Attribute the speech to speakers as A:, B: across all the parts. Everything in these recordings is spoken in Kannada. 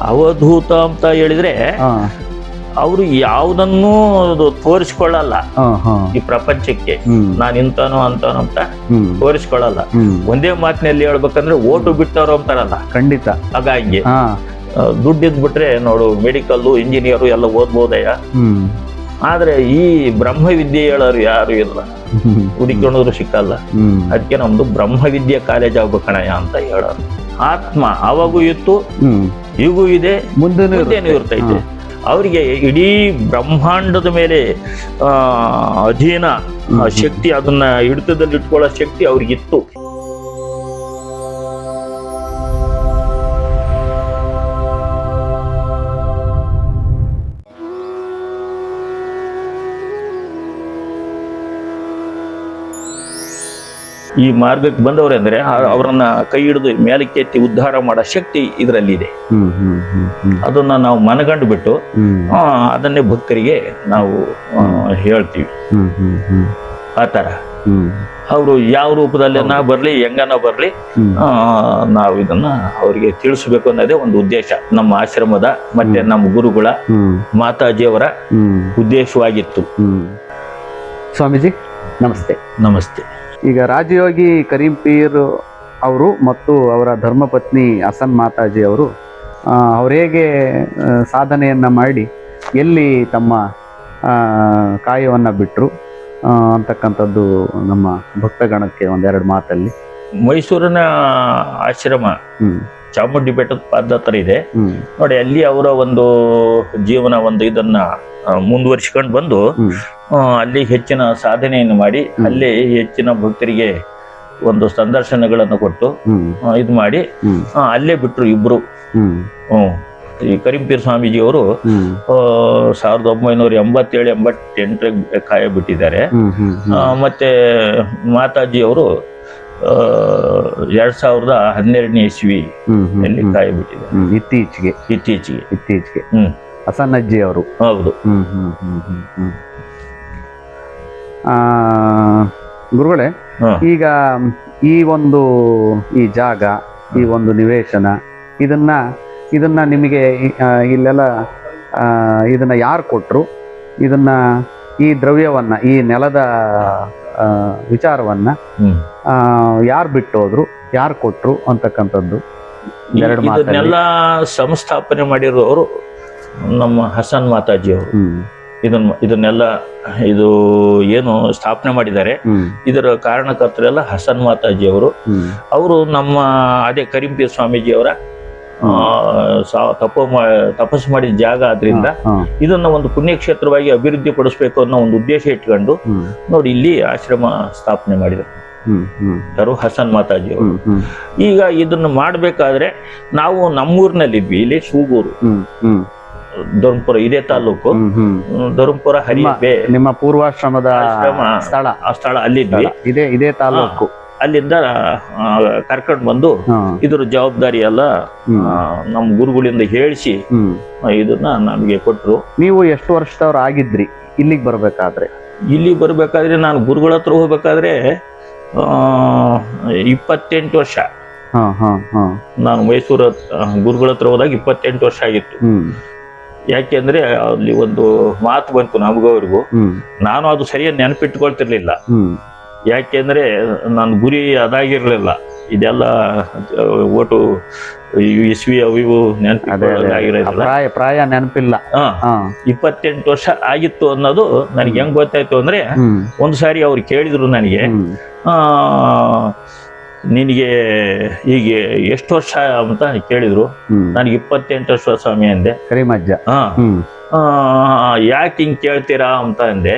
A: ಅವಧೂತ ಅಂತ ಹೇಳಿದ್ರೆ ಅವರು ಯಾವುದನ್ನೂ ತೋರಿಸ್ಕೊಳ್ಳಲ್ಲ ಈ ಪ್ರಪಂಚಕ್ಕೆ. ನಾನು ಇಂತಾನೋ ಅಂತಾನೋ ಅಂತ ತೋರಿಸ್ಕೊಳ್ಳಲ್ಲ. ಒಂದೇ ಮಾತಿನಲ್ಲಿ ಹೇಳ್ಬೇಕಂದ್ರೆ ಓಟು ಬಿಟ್ಟವರು ಅಂತಾರಲ್ಲ,
B: ಖಂಡಿತ.
A: ಹಾಗಾಗಿ ದುಡ್ಡಿದ್ ಬಿಟ್ರೆ ನೋಡು, ಮೆಡಿಕಲ್ಲು, ಇಂಜಿನಿಯರು ಎಲ್ಲ ಓದ್ಬೋದಯ್ಯ. ಆದ್ರೆ ಈ ಬ್ರಹ್ಮವಿದ್ಯೆ ಹೇಳೋರು ಯಾರು ಇಲ್ಲ, ಹುಡುಕಿಕೊಂಡ್ರು ಸಿಕ್ಕಲ್ಲ. ಅದಕ್ಕೆ ನಮ್ದು ಬ್ರಹ್ಮವಿದ್ಯೆ ಕಾಲೇಜ್ ಆಗ್ಬೇಕಣಯ್ಯ ಅಂತ ಹೇಳೋರು. ಆತ್ಮ ಅವಾಗೂ ಇತ್ತು, ಈಗೂ ಇದೆ, ಮುಂದೆನೂ ಇರ್ತೈತೆ. ಅವರಿಗೆ ಇಡೀ ಬ್ರಹ್ಮಾಂಡದ ಮೇಲೆ ಅಧೀನ ಶಕ್ತಿ, ಅದನ್ನ ಹಿಡಿತದಲ್ಲಿ ಇಟ್ಕೊಳ್ಳೋ ಶಕ್ತಿ ಅವ್ರಿಗಿತ್ತು. ಈ ಮಾರ್ಗಕ್ಕೆ ಬಂದವ್ರೆ ಅಂದ್ರೆ ಅವರನ್ನ ಕೈ ಹಿಡಿದು ಮೇಲಕ್ಕೆ ಎತ್ತಿ ಉದ್ಧಾರ ಮಾಡೋ ಶಕ್ತಿ ಇದರಲ್ಲಿದೆ. ಅದನ್ನ ನಾವು ಮನಗಂಡು ಬಿಟ್ಟು ಅದನ್ನೇ ಭಕ್ತರಿಗೆ ನಾವು ಹೇಳ್ತೀವಿ. ಆ ತರ ಅವರು ಯಾವ ರೂಪದಲ್ಲೇನ ಬರ್ಲಿ, ಹೆಂಗನ ಬರ್ಲಿ, ನಾವು ಇದನ್ನ ಅವರಿಗೆ ತಿಳಿಸ್ಬೇಕು ಅನ್ನೋದೇ ಒಂದು ಉದ್ದೇಶ. ನಮ್ಮ ಆಶ್ರಮದ ಮತ್ತೆ ನಮ್ಮ ಗುರುಗಳ, ಮಾತಾಜಿಯವರ ಉದ್ದೇಶವಾಗಿತ್ತು.
B: ಸ್ವಾಮೀಜಿ ನಮಸ್ತೆ.
A: ನಮಸ್ತೆ.
B: ಈಗ ರಾಜಯೋಗಿ ಕರೀಂ ಪೀರ್ ಅವರು ಮತ್ತು ಅವರ ಧರ್ಮಪತ್ನಿ ಹಸನ್ ಮಾತಾಜಿ ಅವರು ಅವ್ರು ಹೇಗೆ ಸಾಧನೆಯನ್ನ ಮಾಡಿ ಎಲ್ಲಿ ತಮ್ಮ ಕಾಯವನ್ನು ಬಿಟ್ಟರು ಅಂತಕ್ಕಂಥದ್ದು ನಮ್ಮ ಭಕ್ತಗಣಕ್ಕೆ ಒಂದೆರಡು ಮಾತಲ್ಲಿ.
A: ಮೈಸೂರಿನ ಆಶ್ರಮ ಚಾಮುಂಡಿ ಬೆಟ್ಟದ ಪಾದ ಹತ್ರ ಇದೆ ನೋಡಿ. ಅಲ್ಲಿ ಅವರ ಒಂದು ಜೀವನ ಒಂದು ಇದನ್ನ ಮುಂದುವರಿಸಿಕೊಂಡು ಬಂದು ಅಲ್ಲಿ ಹೆಚ್ಚಿನ ಸಾಧನೆಯನ್ನು ಮಾಡಿ, ಅಲ್ಲಿ ಹೆಚ್ಚಿನ ಭಕ್ತರಿಗೆ ಒಂದು ಸಂದರ್ಶನಗಳನ್ನು ಕೊಟ್ಟು ಇದು ಮಾಡಿ ಅಲ್ಲೇ ಬಿಟ್ರು ಇಬ್ರು. ಈ ಕರೀಂ ಪೀರ್ ಸ್ವಾಮೀಜಿಯವರು 1987-88 ಕಾಯ ಬಿಟ್ಟಿದ್ದಾರೆ. ಮತ್ತೆ ಮಾತಾಜಿಯವರು 2012ನೇ ಇಸ್ವಿಯಲ್ಲಿ ಕಾಯ ಬಿಟ್ಟಿದ್ದಾರೆ. ಇತ್ತೀಚೆಗೆ
B: ಹಸನ್ ಅಜ್ಜಿ ಅವರು.
A: ಹೌದು.
B: ಗುರುಗಳೇ, ಈಗ ಈ ಜಾಗ, ಈ ಒಂದು ನಿವೇಶನ, ಇದನ್ನ ನಿಮಗೆ ಇಲ್ಲೆಲ್ಲ ಇದನ್ನ ಯಾರು ಕೊಟ್ರು? ಈ ದ್ರವ್ಯವನ್ನ, ಈ ನೆಲದ ವಿಚಾರವನ್ನ ಯಾರು ಬಿಟ್ಟೋದ್ರು, ಯಾರು ಕೊಟ್ರು ಅಂತಕ್ಕಂಥದ್ದು ಎರಡು
A: ಇದನ್ನೆಲ್ಲ ಸಂಸ್ಥಾಪನೆ ಮಾಡಿರೋರು ನಮ್ಮ ಹಸನ್ ಮಾತಾಜಿಯವರು. ಇದನ್ನೆಲ್ಲ ಇದು ಏನು ಸ್ಥಾಪನೆ ಮಾಡಿದ್ದಾರೆ, ಇದರ ಕಾರಣಕರ್ತರೆಲ್ಲ ಹಸನ್ ಮಾತಾಜಿಯವರು. ಅವರು ನಮ್ಮ ಅದೇ ಕರೀಂ ಪೀರ್ ಸ್ವಾಮೀಜಿಯವರ ತಪಸ್ಸು ಮಾಡಿದ ಜಾಗ ಆದ್ರಿಂದ ಇದನ್ನ ಒಂದು ಪುಣ್ಯಕ್ಷೇತ್ರವಾಗಿ ಅಭಿವೃದ್ಧಿ ಪಡಿಸ್ಬೇಕು ಅನ್ನೋ ಒಂದು ಉದ್ದೇಶ ಇಟ್ಕೊಂಡು ನೋಡಿ ಇಲ್ಲಿ ಆಶ್ರಮ ಸ್ಥಾಪನೆ ಮಾಡಿದರು ಹಸನ್ ಮಾತಾಜಿಯವರು. ಈಗ ಇದನ್ನ ಮಾಡ್ಬೇಕಾದ್ರೆ ನಾವು ನಮ್ಮೂರಿನಲ್ಲಿದ್ವಿ, ಇಲ್ಲಿ ಸೂಗೂರು, ಧರ್ಮಪುರ, ಇದೇ ತಾಲೂಕು, ಧರ್ಮಪುರ ಹರಿಯಬೆ
B: ನಿಮ್ಮ ಪೂರ್ವಾಶ್ರಮದ
A: ಸ್ಥಳ ಅಲ್ಲಿದ್ವಿ.
B: ಇದೇ ತಾಲೂಕು.
A: ಅಲ್ಲಿಂದ ಕರ್ಕೊಂಡು ಬಂದು ಇದ್ರ ಜವಾಬ್ದಾರಿ ಎಲ್ಲ ನಮ್ಮ ಗುರುಗಳಿಂದ ಹೇಳಿಸಿ ಇದನ್ನ ನಮಗೆ ಕೊಟ್ರು.
B: ನೀವು ಎಷ್ಟು ವರ್ಷದವ್ರು ಆಗಿದ್ರಿ ಇಲ್ಲಿಗೆ ಬರ್ಬೇಕಾದ್ರೆ?
A: ಇಲ್ಲಿ ಬರ್ಬೇಕಾದ್ರೆ ನಾನು ಗುರುಗಳ ಹತ್ರ ಹೋಗ್ಬೇಕಾದ್ರೆ 28 ವರ್ಷ. ನಾನು ಮೈಸೂರು ಗುರುಗಳ ಹತ್ರ ಹೋದಾಗ 28 ವರ್ಷ ಆಗಿತ್ತು. ಯಾಕೆಂದ್ರೆ ಅಲ್ಲಿ ಒಂದು ಮಾತು ಬಂತು ನಮಗವ್ರಿಗೂ, ನಾನು ಅದು ಸರಿಯಾಗಿ ನೆನಪಿಟ್ಕೊಳ್ತಿರ್ಲಿಲ್ಲ. ಯಾಕೆಂದ್ರೆ ನಾನು ಗುರಿ ಅದಾಗಿರ್ಲಿಲ್ಲ. ಇದೆಲ್ಲ ಒಟ್ಟು ಇಸ್ವಿ ಅವಿವು ನೆನಪಿಲ್ಲ,
B: ಪ್ರಾಯ ನೆನಪಿಲ್ಲ.
A: 28 ವರ್ಷ ಆಗಿತ್ತು ಅನ್ನೋದು ನನಗೆ ಹೆಂಗ್ ಗೊತ್ತಾಯ್ತು ಅಂದ್ರೆ, ಒಂದು ಸಾರಿ ಅವ್ರು ಕೇಳಿದ್ರು ನನಗೆ, ನಿನಗೆ ಈಗ ಎಷ್ಟು ವರ್ಷ ಅಂತ ಕೇಳಿದ್ರು. ನನಗೆ 28 ವರ್ಷ ಸ್ವಾಮಿ ಅಂದೆ.
B: ಕರೀಮಜ್ಜ
A: ಯಾಕೆ ಹಿಂಗ್ ಕೇಳ್ತೀರಾ ಅಂತ ಅಂದೆ.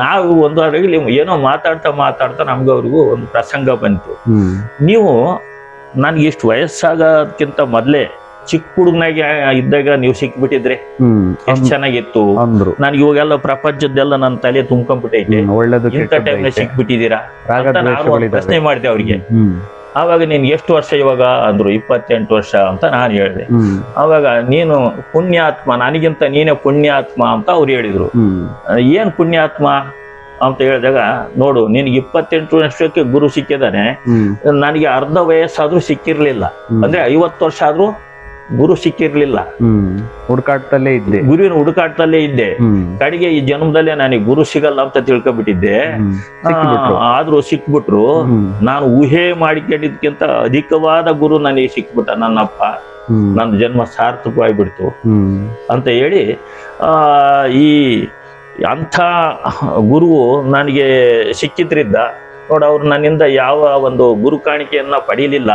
A: ನಾವು ಒಂದು ಅಡಗಲಿ ಏನೋ ಮಾತಾಡ್ತಾ ನಮ್ಗವ್ರಿಗೂ ಒಂದು ಪ್ರಸಂಗ ಬಂತು. ನೀವು ನನ್ಗೆ ಇಷ್ಟು ವಯಸ್ಸಾಗೋದಕ್ಕಿಂತ ಮೊದ್ಲೇ ಚಿಕ್ಕ ಹುಡುಗನಾಗಿ ಇದ್ದಾಗ ನೀವು ಸಿಕ್ಬಿಟ್ಟಿದ್ರೆ ಎಷ್ಟು ಚೆನ್ನಾಗಿತ್ತು. ನನ್ಗೆ ಇವಾಗೆಲ್ಲ ಪ್ರಪಂಚದ್ದೆಲ್ಲ ನನ್ನ ತಲೆ ತುಂಬ್ಕೊಂಡ್ಬಿಟ್ಟೈತೆ, ಇಂಥ ಟೈಮ್ನ ಸಿಕ್ಬಿಟ್ಟಿದ್ದೀರಾ ಅಂತ ನಾನು ಒಂದು ಪ್ರಶ್ನೆ ಮಾಡಿದೆ ಅವ್ರಿಗೆ. ಆವಾಗ ನೀನ್ ಎಷ್ಟು ವರ್ಷ ಇವಾಗ ಅಂದ್ರು. 28 ವರ್ಷ ಅಂತ ನಾನು ಹೇಳಿದೆ. ಆವಾಗ ನೀನು ಪುಣ್ಯಾತ್ಮ, ನನಗಿಂತ ನೀನೇ ಪುಣ್ಯಾತ್ಮ ಅಂತ ಅವ್ರು ಹೇಳಿದ್ರು. ಏನ್ ಪುಣ್ಯಾತ್ಮ ಅಂತ ಹೇಳಿದಾಗ, ನೋಡು ನಿನ್ಗೆ 28 ವರ್ಷಕ್ಕೆ ಗುರು ಸಿಕ್ಕಿದಾನೆ, ನನಗೆ ಅರ್ಧ ವಯಸ್ಸಾದ್ರೂ ಸಿಕ್ಕಿರ್ಲಿಲ್ಲ. ಅಂದ್ರೆ 50 ವರ್ಷ ಆದ್ರೂ ಗುರು ಸಿಕ್ಕಿರ್ಲಿಲ್ಲ.
B: ಹುಡುಕಾಟದಲ್ಲೇ ಇದ್ದೆ.
A: ಗುರುವಿನ ಹುಡುಕಾಟದಲ್ಲೇ ಇದ್ದೆ. ಕಡೆಗೆ ಈ ಜನ್ಮದಲ್ಲೇ ನನಗೆ ಗುರು ಸಿಗಲ್ಲ ಅಂತ ತಿಳ್ಕೊಬಿಟ್ಟಿದ್ದೆ. ಆದ್ರೂ ಸಿಕ್ಬಿಟ್ರು. ನಾನು ಊಹೆ ಮಾಡಿಕೊಂಡಿದ್ಕಿಂತ ಅಧಿಕವಾದ ಗುರು ನನಗೆ ಸಿಕ್ಬಿಟ್ಟ, ನನ್ನಪ್ಪ. ನನ್ನ ಜನ್ಮ ಸಾರ್ಥಕವಾಗಿಬಿಡ್ತು ಅಂತ ಹೇಳಿ ಈ ಅಂಥ ಗುರುವು ನನಗೆ ಸಿಕ್ಕಿದ್ರಿಂದ ನೋಡ, ಅವ್ರು ನನ್ನಿಂದ ಯಾವ ಒಂದು ಗುರು ಕಾಣಿಕೆಯನ್ನ ಪಡೀಲಿಲ್ಲ.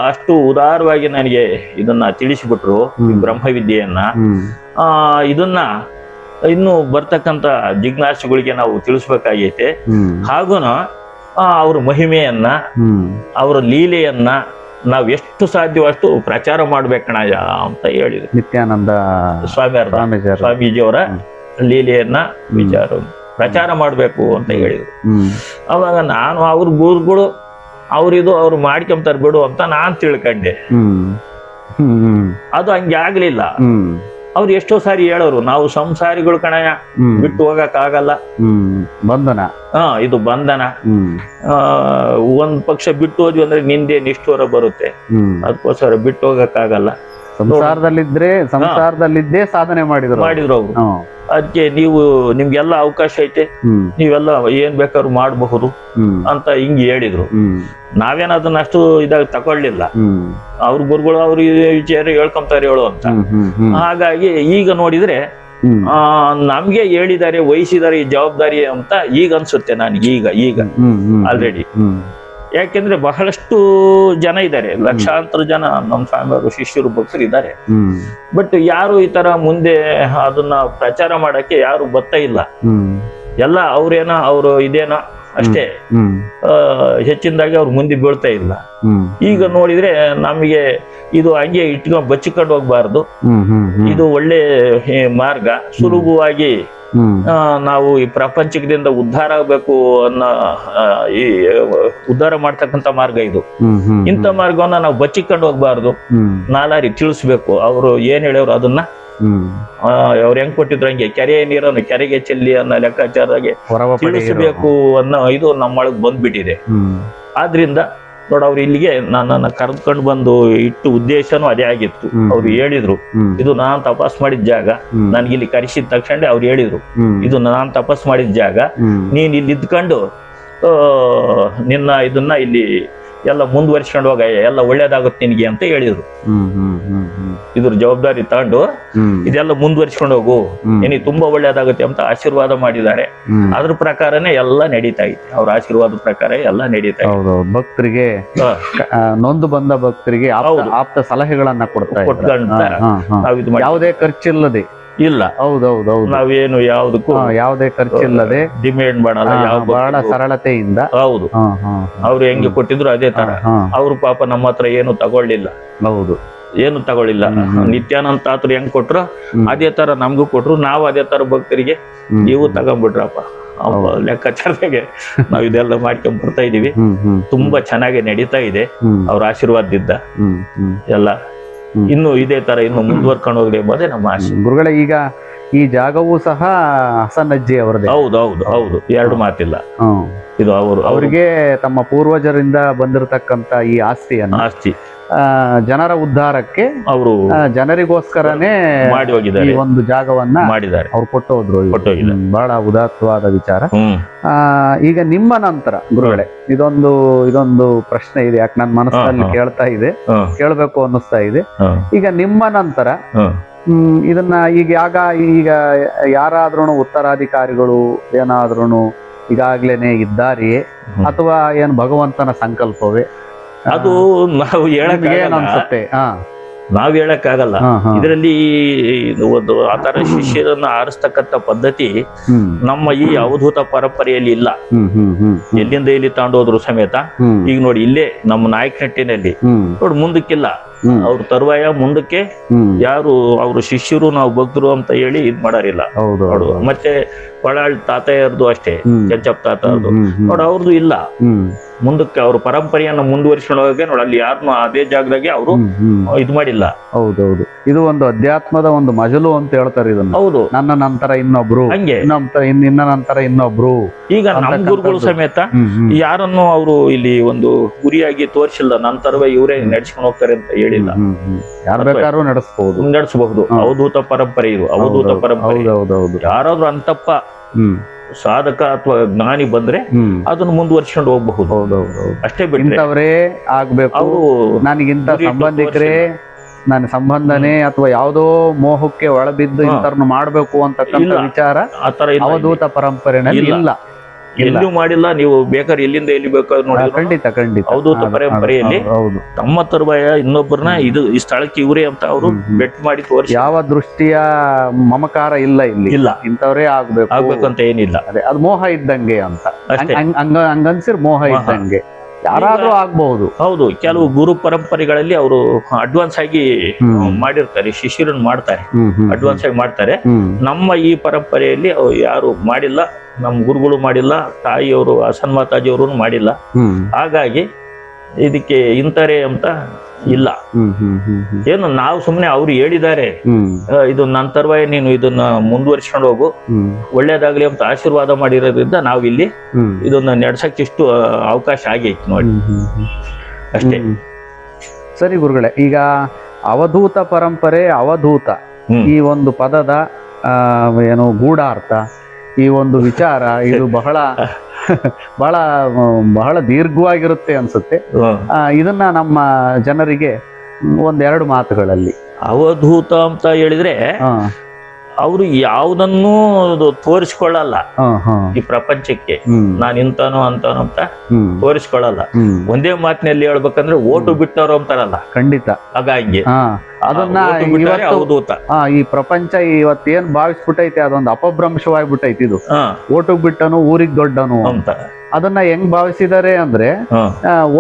A: ಅಷ್ಟು ಉದಾರವಾಗಿ ನನಗೆ ಇದನ್ನ ತಿಳಿಸಿಬಿಟ್ರು, ಬ್ರಹ್ಮವಿದ್ಯೆಯನ್ನ. ಇದನ್ನ ಇನ್ನು ಬರ್ತಕ್ಕಂಥ ಜಿಜ್ಞಾಸುಗಳಿಗೆ ನಾವು ತಿಳಿಸ್ಬೇಕಾಗೈತೆ. ಹಾಗೂ ಅವ್ರ ಮಹಿಮೆಯನ್ನ, ಅವರ ಲೀಲೆಯನ್ನ ನಾವ್ ಎಷ್ಟು ಸಾಧ್ಯವಷ್ಟು ಪ್ರಚಾರ ಮಾಡ್ಬೇಕಣಯ್ಯ ಅಂತ ಹೇಳಿದ್ರು ನಿತ್ಯಾನಂದ ಸ್ವಾಮೀಜಿಯವರ ಲೀಲೆಯನ್ನ ಪ್ರಚಾರ ಮಾಡ್ಬೇಕು ಅಂತ ಹೇಳಿದ್ರು. ಅವಾಗ ನಾನು ಅವ್ರ ಗುರುಗಳು ಅವ್ರಿದು ಅವ್ರು ಮಾಡ್ಕೊಂತಾರೆ ಬಿಡು ಅಂತ ನಾನ್ ತಿಳ್ಕೊಂಡೆ. ಅದು ಹಂಗೆ ಆಗ್ಲಿಲ್ಲ. ಅವ್ರು ಎಷ್ಟೋ ಸಾರಿ ಹೇಳೋರು, ನಾವು ಸಂಸಾರಿಗಳು ಕಣಯ್ಯ, ಬಿಟ್ಟು ಹೋಗಕ್ ಆಗಲ್ಲ,
B: ಬಂಧನ.
A: ಇದು ಬಂಧನ. ಒಂದ್ ಪಕ್ಷ ಬಿಟ್ಟು ಹೋದ್ವಿ ಅಂದ್ರೆ ನಿಂದೆ ನಿಷ್ಠೂರ ಬರುತ್ತೆ, ಅದಕ್ಕೋಸ್ಕರ ಬಿಟ್ಟು ಹೋಗಕ್ ಆಗಲ್ಲ.
B: ಸಂಸಾರದಲ್ಲಿದ್ದೇ ಸಾಧನೆ ಮಾಡಿದ್ರು
A: ಅವ್ರು. ಅದಕ್ಕೆ ನಿಮ್ಗೆಲ್ಲ ಅವಕಾಶ ಐತೆ, ನೀವೆಲ್ಲ ಏನ್ ಬೇಕಾದ್ರು ಮಾಡಬಹುದು ಅಂತ ಹಿಂಗ್ ಹೇಳಿದ್ರು. ನಾವೇನ್ ಅದನ್ನ ಅಷ್ಟು ಇದಾಗ ತಗೊಳ್ಳಿಲ್ಲ. ಅವ್ರ ಗುರುಗಳು ಅವ್ರ ವಿಚಾರ ಹೇಳ್ಕೊಂತಾರೆ ಹೇಳು ಅಂತ. ಹಾಗಾಗಿ ಈಗ ನೋಡಿದ್ರೆ ನಮ್ಗೆ ಹೇಳಿದ್ದಾರೆ, ವಹಿಸಿದ್ದಾರೆ ಈ ಜವಾಬ್ದಾರಿ ಅಂತ ಈಗ ಅನ್ಸುತ್ತೆ ನನಗೆ. ಈಗ ಆಲ್ರೆಡಿ ಯಾಕೆಂದ್ರೆ ಬಹಳಷ್ಟು ಜನ ಇದ್ದಾರೆ, ಲಕ್ಷಾಂತರ ಜನ ನಮ್ಮ ಸ್ವಾಮಿಯವರು ಶಿಷ್ಯರು ಭಕ್ತರು ಇದ್ದಾರೆ. ಬಟ್ ಯಾರು ಈ ತರ ಮುಂದೆ ಅದನ್ನ ಪ್ರಚಾರ ಮಾಡಕ್ಕೆ ಯಾರು ಬರ್ತಾ ಇಲ್ಲ. ಎಲ್ಲ ಅವ್ರು ಇದೇನೋ ಅಷ್ಟೇ, ಹೆಚ್ಚಿನದಾಗಿ ಅವ್ರು ಮುಂದೆ ಬೀಳ್ತಾ ಇಲ್ಲ. ಈಗ ನೋಡಿದ್ರೆ ನಮಗೆ ಇದು ಹಂಗೆ ಬಚ್ಚಿಕೊಂಡು ಹೋಗ್ಬಾರ್ದು. ಇದು ಒಳ್ಳೆ ಮಾರ್ಗ. ಸುಲಭವಾಗಿ ನಾವು ಈ ಪ್ರಪಂಚದಿಂದ ಉದ್ಧಾರ ಆಗ್ಬೇಕು ಅನ್ನೋ ಈ ಉದ್ಧಾರ ಮಾಡ್ತಕ್ಕಂಥ ಮಾರ್ಗ ಇದು. ಇಂಥ ಮಾರ್ಗವನ್ನ ನಾವು ಬಚ್ಚಿಕೊಂಡು ಹೋಗ್ಬಾರ್ದು, ನಾಲಾರಿ ತಿಳಿಸ್ಬೇಕು. ಅವ್ರು ಏನ್ ಹೇಳ್ಯವ್ರು ಅದನ್ನ ಅವ್ರು ಹೆಂಗ್ ಕೊಟ್ಟಿದ್ರು ಹಂಗೆ ಕೆರೆಯ ನೀರನ್ನು ಕೆರೆಗೆ ಚೆಲ್ಲಿ ಅನ್ನೋ ಲೆಕ್ಕಾಚಾರದಾಗೆ ತಿಳಿಸಬೇಕು ಅನ್ನೋ ಇದು ನಮ್ಮೊಳಗ್ ಬಂದ್ಬಿಟ್ಟಿದೆ. ಆದ್ರಿಂದ ನೋಡ, ಅವ್ರು ಇಲ್ಲಿಗೆ ನನ್ನನ್ನು ಕರೆದುಕೊಂಡು ಬಂದು ಇಟ್ಟು ಉದ್ದೇಶನೂ ಅದೇ ಆಗಿತ್ತು. ಅವ್ರು ಹೇಳಿದ್ರು, ಇದು ನಾನ್ ತಪಾಸ್ ಮಾಡಿದ ಜಾಗ. ನನ್ಗೆ ಇಲ್ಲಿ ಕರೆಸಿದ ತಕ್ಷಣ ಅವ್ರು ಹೇಳಿದ್ರು, ಇದು ನಾನ್ ತಪಾಸ್ ಮಾಡಿದ ಜಾಗ, ನೀನ್ ಇಲ್ಲಿ ಇದ್ಕೊಂಡು ನಿನ್ನ ಇದನ್ನ ಇಲ್ಲಿ ಎಲ್ಲ ಮುಂದುವರಿಸ್ಕೊಂಡು ಹೋಗ, ಎಲ್ಲ ಒಳ್ಳೇದಾಗುತ್ತೆ ನಿನ್ಗೆ ಅಂತ ಹೇಳಿದ್ರು. ಇದ್ರ ಜವಾಬ್ದಾರಿ ತಗೊಂಡು ಇದೆಲ್ಲ ಮುಂದುವರಿಸ್ಕೊಂಡು ಹೋಗು, ನಿನಗೆ ತುಂಬಾ ಒಳ್ಳೇದಾಗುತ್ತೆ ಅಂತ ಆಶೀರ್ವಾದ ಮಾಡಿದ್ದಾರೆ. ಅದ್ರ ಪ್ರಕಾರನೇ ಎಲ್ಲ ನಡೀತಾ ಇದೆ. ಅವ್ರ ಆಶೀರ್ವಾದ ಪ್ರಕಾರ ಎಲ್ಲ ನಡೀತಾ ಇದೆ.
B: ಭಕ್ತರಿಗೆ, ನೊಂದು ಬಂದ ಭಕ್ತರಿಗೆ ಆಪ್ತ ಸಲಹೆಗಳನ್ನ ನಾವು ಇದು ಯಾವುದೇ ಖರ್ಚಿಲ್ಲದೆ
A: ಇಲ್ಲ.
B: ಹೌದೌದು,
A: ನಾವೇನು ಯಾವ್ದಕ್ಕೂ
B: ಯಾವುದೇ ಖರ್ಚಿಲ್ಲದೆ
A: ಡಿಮ್ಯಾಂಡ್ ಮಾಡಲ್ಲ,
B: ಬಹಳ ಸರಳತೆಯಿಂದ.
A: ಹೌದು, ಅವ್ರು ಹೆಂಗೆ ಕೊಟ್ಟಿದ್ರು ಅದೇ ತರ. ಅವ್ರು ಪಾಪ ನಮ್ಮ ಹತ್ರ ಏನು ತಗೊಳ್ಳಿಲ್ಲ.
B: ಹೌದು,
A: ಏನು ತಗೊಳ್ಳಿಲ್ಲ. ನಿತ್ಯಾನಂದ ತಾತರು ಹೆಂಗ್ ಕೊಟ್ರು ಅದೇ ತರ ನಮ್ಗೂ ಕೊಟ್ರು. ನಾವು ಅದೇ ತರ ಭಕ್ತರಿಗೆ ನೀವು ತಗೊಂಡ್ಬಿಟ್ರಪ್ಪ ಲೆಕ್ಕಾಚಾರದಾಗೆ ನಾವ್ ಇದೆಲ್ಲ ಮಾಡ್ಕೊಂಡ್ ಬರ್ತಾ ಇದೀವಿ. ತುಂಬಾ ಚೆನ್ನಾಗಿ ನಡೀತಾ ಇದೆ ಅವ್ರ ಆಶೀರ್ವಾದದಿಂದ ಎಲ್ಲ. ಇನ್ನು ಇದೇ ತರ ಇನ್ನು ಮುಂದುವರ್ಕೊಂಡು ಹೋಗ್ಲಿ ಎಂಬುದೇ ನಮ್ಮ ಆಶೆ.
B: ಗುರುಗಳೇ, ಈಗ ಈ ಜಾಗವೂ ಸಹ ಹಸನಜ್ಜಿ ಅವರದೇ.
A: ಹೌದು, ಎರಡು ಮಾತಿಲ್ಲ. ಇದು
B: ಅವರಿಗೆ ತಮ್ಮ ಪೂರ್ವಜರಿಂದ ಬಂದಿರತಕ್ಕಂತ ಈ ಆಸ್ತಿ ಜನರ ಉದ್ಧಾರಕ್ಕೆ ಅವರು ಜನರಿಗೋಸ್ಕರನೇ
A: ಮಾಡಿ ಹೋಗಿದ್ದಾರೆ.
B: ಈ ಒಂದು ಜಾಗವನ್ನ
A: ಮಾಡಿದ್ದಾರೆ,
B: ಅವ್ರು ಕೊಟ್ಟು ಹೋದ್ರು. ಬಹಳ ಉದಾತ್ತವಾದ ವಿಚಾರ. ಈಗ ನಿಮ್ಮ ನಂತರ ಗುರುಗಳೇ, ಇದೊಂದು ಪ್ರಶ್ನೆ ಇದೆ, ಯಾಕೆ ನನ್ನ ಮನಸ್ಸಲ್ಲಿ ಕೇಳ್ತಾ ಇದೆ, ಕೇಳ್ಬೇಕು ಅನ್ನಿಸ್ತಾ ಇದೆ. ಈಗ ನಿಮ್ಮ ನಂತರ ಇದನ್ನ ಈಗ ಯಾರಾದ್ರೂ ಉತ್ತರಾಧಿಕಾರಿಗಳು ಏನಾದ್ರೂ ಈಗಾಗ್ಲೇನೆ ಇದ್ದಾರೆಯೇ, ಅಥವಾ ಏನು ಭಗವಂತನ ಸಂಕಲ್ಪವೇ?
A: ಅದು ನಾವು ಹೇಳಕ್ಕಾಗಲ್ಲ. ಇದರಲ್ಲಿ ಒಂದು ಆತರ ಶಿಷ್ಯರನ್ನ ಆರಿಸ್ತಕ್ಕಂಥ ಪದ್ಧತಿ ನಮ್ಮ ಈ ಅವಧೂತ ಪರಂಪರೆಯಲ್ಲಿ ಇಲ್ಲ. ಎಲ್ಲಿಂದ ಎಲ್ಲಿ ತಗೊಂಡೋದ್ರು ಸಮೇತ. ಈಗ ನೋಡಿ, ಇಲ್ಲೇ ನಮ್ಮ ನಾಯಕನಟ್ಟಿನಲ್ಲಿ ನೋಡಿ ಮುಂದಕ್ಕಿಲ್ಲ. ಅವ್ರ ತರುವಾಯ ಮುಂದಕ್ಕೆ ಯಾರು ಅವ್ರ ಶಿಷ್ಯರು ನಾವು ಭಕ್ತರು ಅಂತ ಹೇಳಿ ಇದ್ ಮಾಡಾರಿಲ್ಲ. ಮತ್ತೆ ಕೊಳಾಳ್ ತಾತಯ್ಯರ್ದು ಅಷ್ಟೇ, ಕೆಂಚಪ್ಪ ತಾತರ್ದು ನೋಡ, ಅವ್ರದ್ದು ಇಲ್ಲ. ಮುಂದಕ್ಕೆ ಅವ್ರ ಪರಂಪರೆಯನ್ನು ಮುಂದುವರಿಸ್ಕೊಂಡು ಹೋಗಿ ನೋಡಿ, ಅಲ್ಲಿ ಯಾರನ್ನು ಅದೇ ಜಾಗದಾಗೆ ಅವರು ಇದು ಮಾಡಿಲ್ಲ.
B: ಹೌದೌದು, ಇದು ಒಂದು ಅಧ್ಯಾತ್ಮದ ಒಂದು ಮಜಲು ಅಂತ ಹೇಳ್ತಾರೆ ಇದನ್ನ.
A: ಹೌದು,
B: ನನ್ನ ನಂತರ ಇನ್ನೊಬ್ರು,
A: ಹಂಗೆ
B: ಇನ್ನ ನಂತರ ಇನ್ನೊಬ್ರು.
A: ಈಗ ನಮ್ಮ ಗುರುಗಳು ಸಮೇತ ಯಾರನ್ನು ಅವರು ಇಲ್ಲಿ ಒಂದು ಗುರಿಯಾಗಿ ತೋರಿಸಿಲ್ಲ, ನಂತರವೇ ಇವರೇ ನಡೆಸ್ಕೊಂಡು ಹೋಗ್ತಾರೆ ಅಂತ ಹೇಳಿಲ್ಲ.
B: ಯಾರು ಬೇಕಾದ್ರೂ ನಡೆಸಬಹುದು.
A: ಅವಧೂತ ಪರಂಪರೆ ಇದು, ಅವಧೂತ ಪರಂಪರೆ. ಯಾರಾದ್ರೂ ಅಂತಪ್ಪ ಸಾಧಕ ಅಥವಾ ಜ್ಞಾನಿ ಬಂದ್ರೆ ಅದನ್ನು ಮುಂದುವರ್ಸ್ಕೊಂಡು ಹೋಗ್ಬಹುದು. ಅಷ್ಟೇ
B: ಬಿಟ್ಟವರೇ ಆಗ್ಬೇಕು, ಅವರು ನನಗಿಂತ ಸಂಬಂಧಿಕರೇ, ನನ್ನ ಸಂಬಂಧನೇ ಅಥವಾ ಯಾವುದೋ ಮೋಹಕ್ಕೆ ಒಳಬಿದ್ದು ಇಂಥವ್ರನ್ನ ಮಾಡ್ಬೇಕು ಅಂತಕ್ಕಂಥ ವಿಚಾರ ಅವಧೂತ ಪರಂಪರೆನಲ್ಲಿ ಇಲ್ಲ.
A: ಎಲ್ಲೂ ಮಾಡಿಲ್ಲ. ನೀವು ಬೇಕಾದ್ರೆ ಎಲ್ಲಿಂದ ಎಲ್ಲಿ ಬೇಕಾದ್ರೂ ನೋಡಿ.
B: ಖಂಡಿತ ಖಂಡಿತ.
A: ಅವಧೂತ ಪರಂಪರೆಯಲ್ಲಿ ತಮ್ಮ ತರುವಾಯ ಇನ್ನೊಬ್ಬರನ್ನ ಈ ಸ್ಥಳಕ್ಕೆ ಇವರೇ ಅಂತ ಅವರು ಬೆಟ್ ಮಾಡಿ ತೋರಿಸಿ,
B: ಯಾವ ದೃಷ್ಟಿಯ ಮಮಕಾರ ಇಲ್ಲ ಇಲ್ಲಿ, ಇಲ್ಲ ಇಂಥವ್ರೇ
A: ಆಗ್ಬೇಕಂತ ಏನಿಲ್ಲ.
B: ಅದೇ ಅದು ಮೋಹ ಇದ್ದಂಗೆ ಅಂತ ಹಂಗನ್ಸಿರ್, ಮೋಹ ಇದ್ದಂಗೆ ಯಾರಾದ್ರೂ ಆಗ್ಬಹುದು.
A: ಹೌದು, ಕೆಲವು ಗುರು ಪರಂಪರೆಗಳಲ್ಲಿ ಅವರು ಅಡ್ವಾನ್ಸ್ ಆಗಿ ಮಾಡಿರ್ತಾರೆ, ಶಿಷ್ಯರನ್ನು ಮಾಡ್ತಾರೆ, ಅಡ್ವಾನ್ಸ್ ಆಗಿ ಮಾಡ್ತಾರೆ. ನಮ್ಮ ಈ ಪರಂಪರೆಯಲ್ಲಿ ಯಾರು ಮಾಡಿಲ್ಲ, ನಮ್ಮ ಗುರುಗಳು ಮಾಡಿಲ್ಲ, ತಾಯಿಯವರು ಹಸನ್ ಮಾತಾಜಿಯವರು ಮಾಡಿಲ್ಲ. ಹಾಗಾಗಿ ಇದಕ್ಕೆ ಇಂತಾರೆ ಅಂತ ಇಲ್ಲ. ಏನು ನಾವು ಸುಮ್ಮನೆ ಅವ್ರು ಹೇಳಿದ್ದಾರೆ, ಇದು ನನ್ನ ತರುವಾಯ ನೀನು ಇದನ್ನ ಮುಂದುವರಿಸ್ಕೊಂಡು ಹೋಗು, ಒಳ್ಳೇದಾಗ್ಲಿ ಅಂತ ಆಶೀರ್ವಾದ ಮಾಡಿರೋದ್ರಿಂದ ನಾವು ಇಲ್ಲಿ ಇದನ್ನ ನಡೆಸಕ್ಕೆ ಇಷ್ಟು ಅವಕಾಶ ಆಗೈತಿ ನೋಡಿ, ಅಷ್ಟೇ.
B: ಸರಿ ಗುರುಗಳೇ, ಈಗ ಅವಧೂತ ಪರಂಪರೆ, ಅವಧೂತ ಈ ಒಂದು ಪದದ ಏನು ಗೂಢಾರ್ಥ, ಈ ಒಂದು ವಿಚಾರ ಇದು ಬಹಳ ಬಹಳ ಬಹಳ ದೀರ್ಘವಾಗಿರುತ್ತೆ ಅನ್ಸುತ್ತೆ. ಇದನ್ನ ನಮ್ಮ ಜನರಿಗೆ ಒಂದೆರಡು ಮಾತುಗಳಲ್ಲಿ.
A: ಅವಧೂತ ಅಂತ ಹೇಳಿದ್ರೆ ಅವರು ಯಾವುದನ್ನು ತೋರಿಸ್ಕೊಳ್ಳಲ್ಲ ಈ ಪ್ರಪಂಚಕ್ಕೆ, ನಾನು ಇಂತಾನೋ ಅಂತಾನೋ ಅಂತ ತೋರಿಸ್ಕೊಳ್ಳಲ್ಲ. ಒಂದೇ ಮಾತಿನಲ್ಲಿ ಹೇಳ್ಬೇಕಂದ್ರೆ ಓಟು ಬಿಟ್ಟವರು ಅಂತಾರಲ್ಲ,
B: ಖಂಡಿತ
A: ಹಾಗಾಗಿ
B: ಅದನ್ನ
A: ಅವಧೂತ.
B: ಈ ಪ್ರಪಂಚ ಇವತ್ತೇನ್ ಭಾವಿಸ್ಬಿಟ್ಟೈತೆ ಅದೊಂದು ಅಪಭ್ರಂಶವಾಗ್ಬಿಟ್ಟೈತಿ. ಇದು ಓಟು ಬಿಟ್ಟನು ಊರಿಗೆ ದೊಡ್ಡನು ಅಂತ ಅದನ್ನ ಹೆಂಗ್ ಭಾವಿಸಿದಾರೆ ಅಂದ್ರೆ,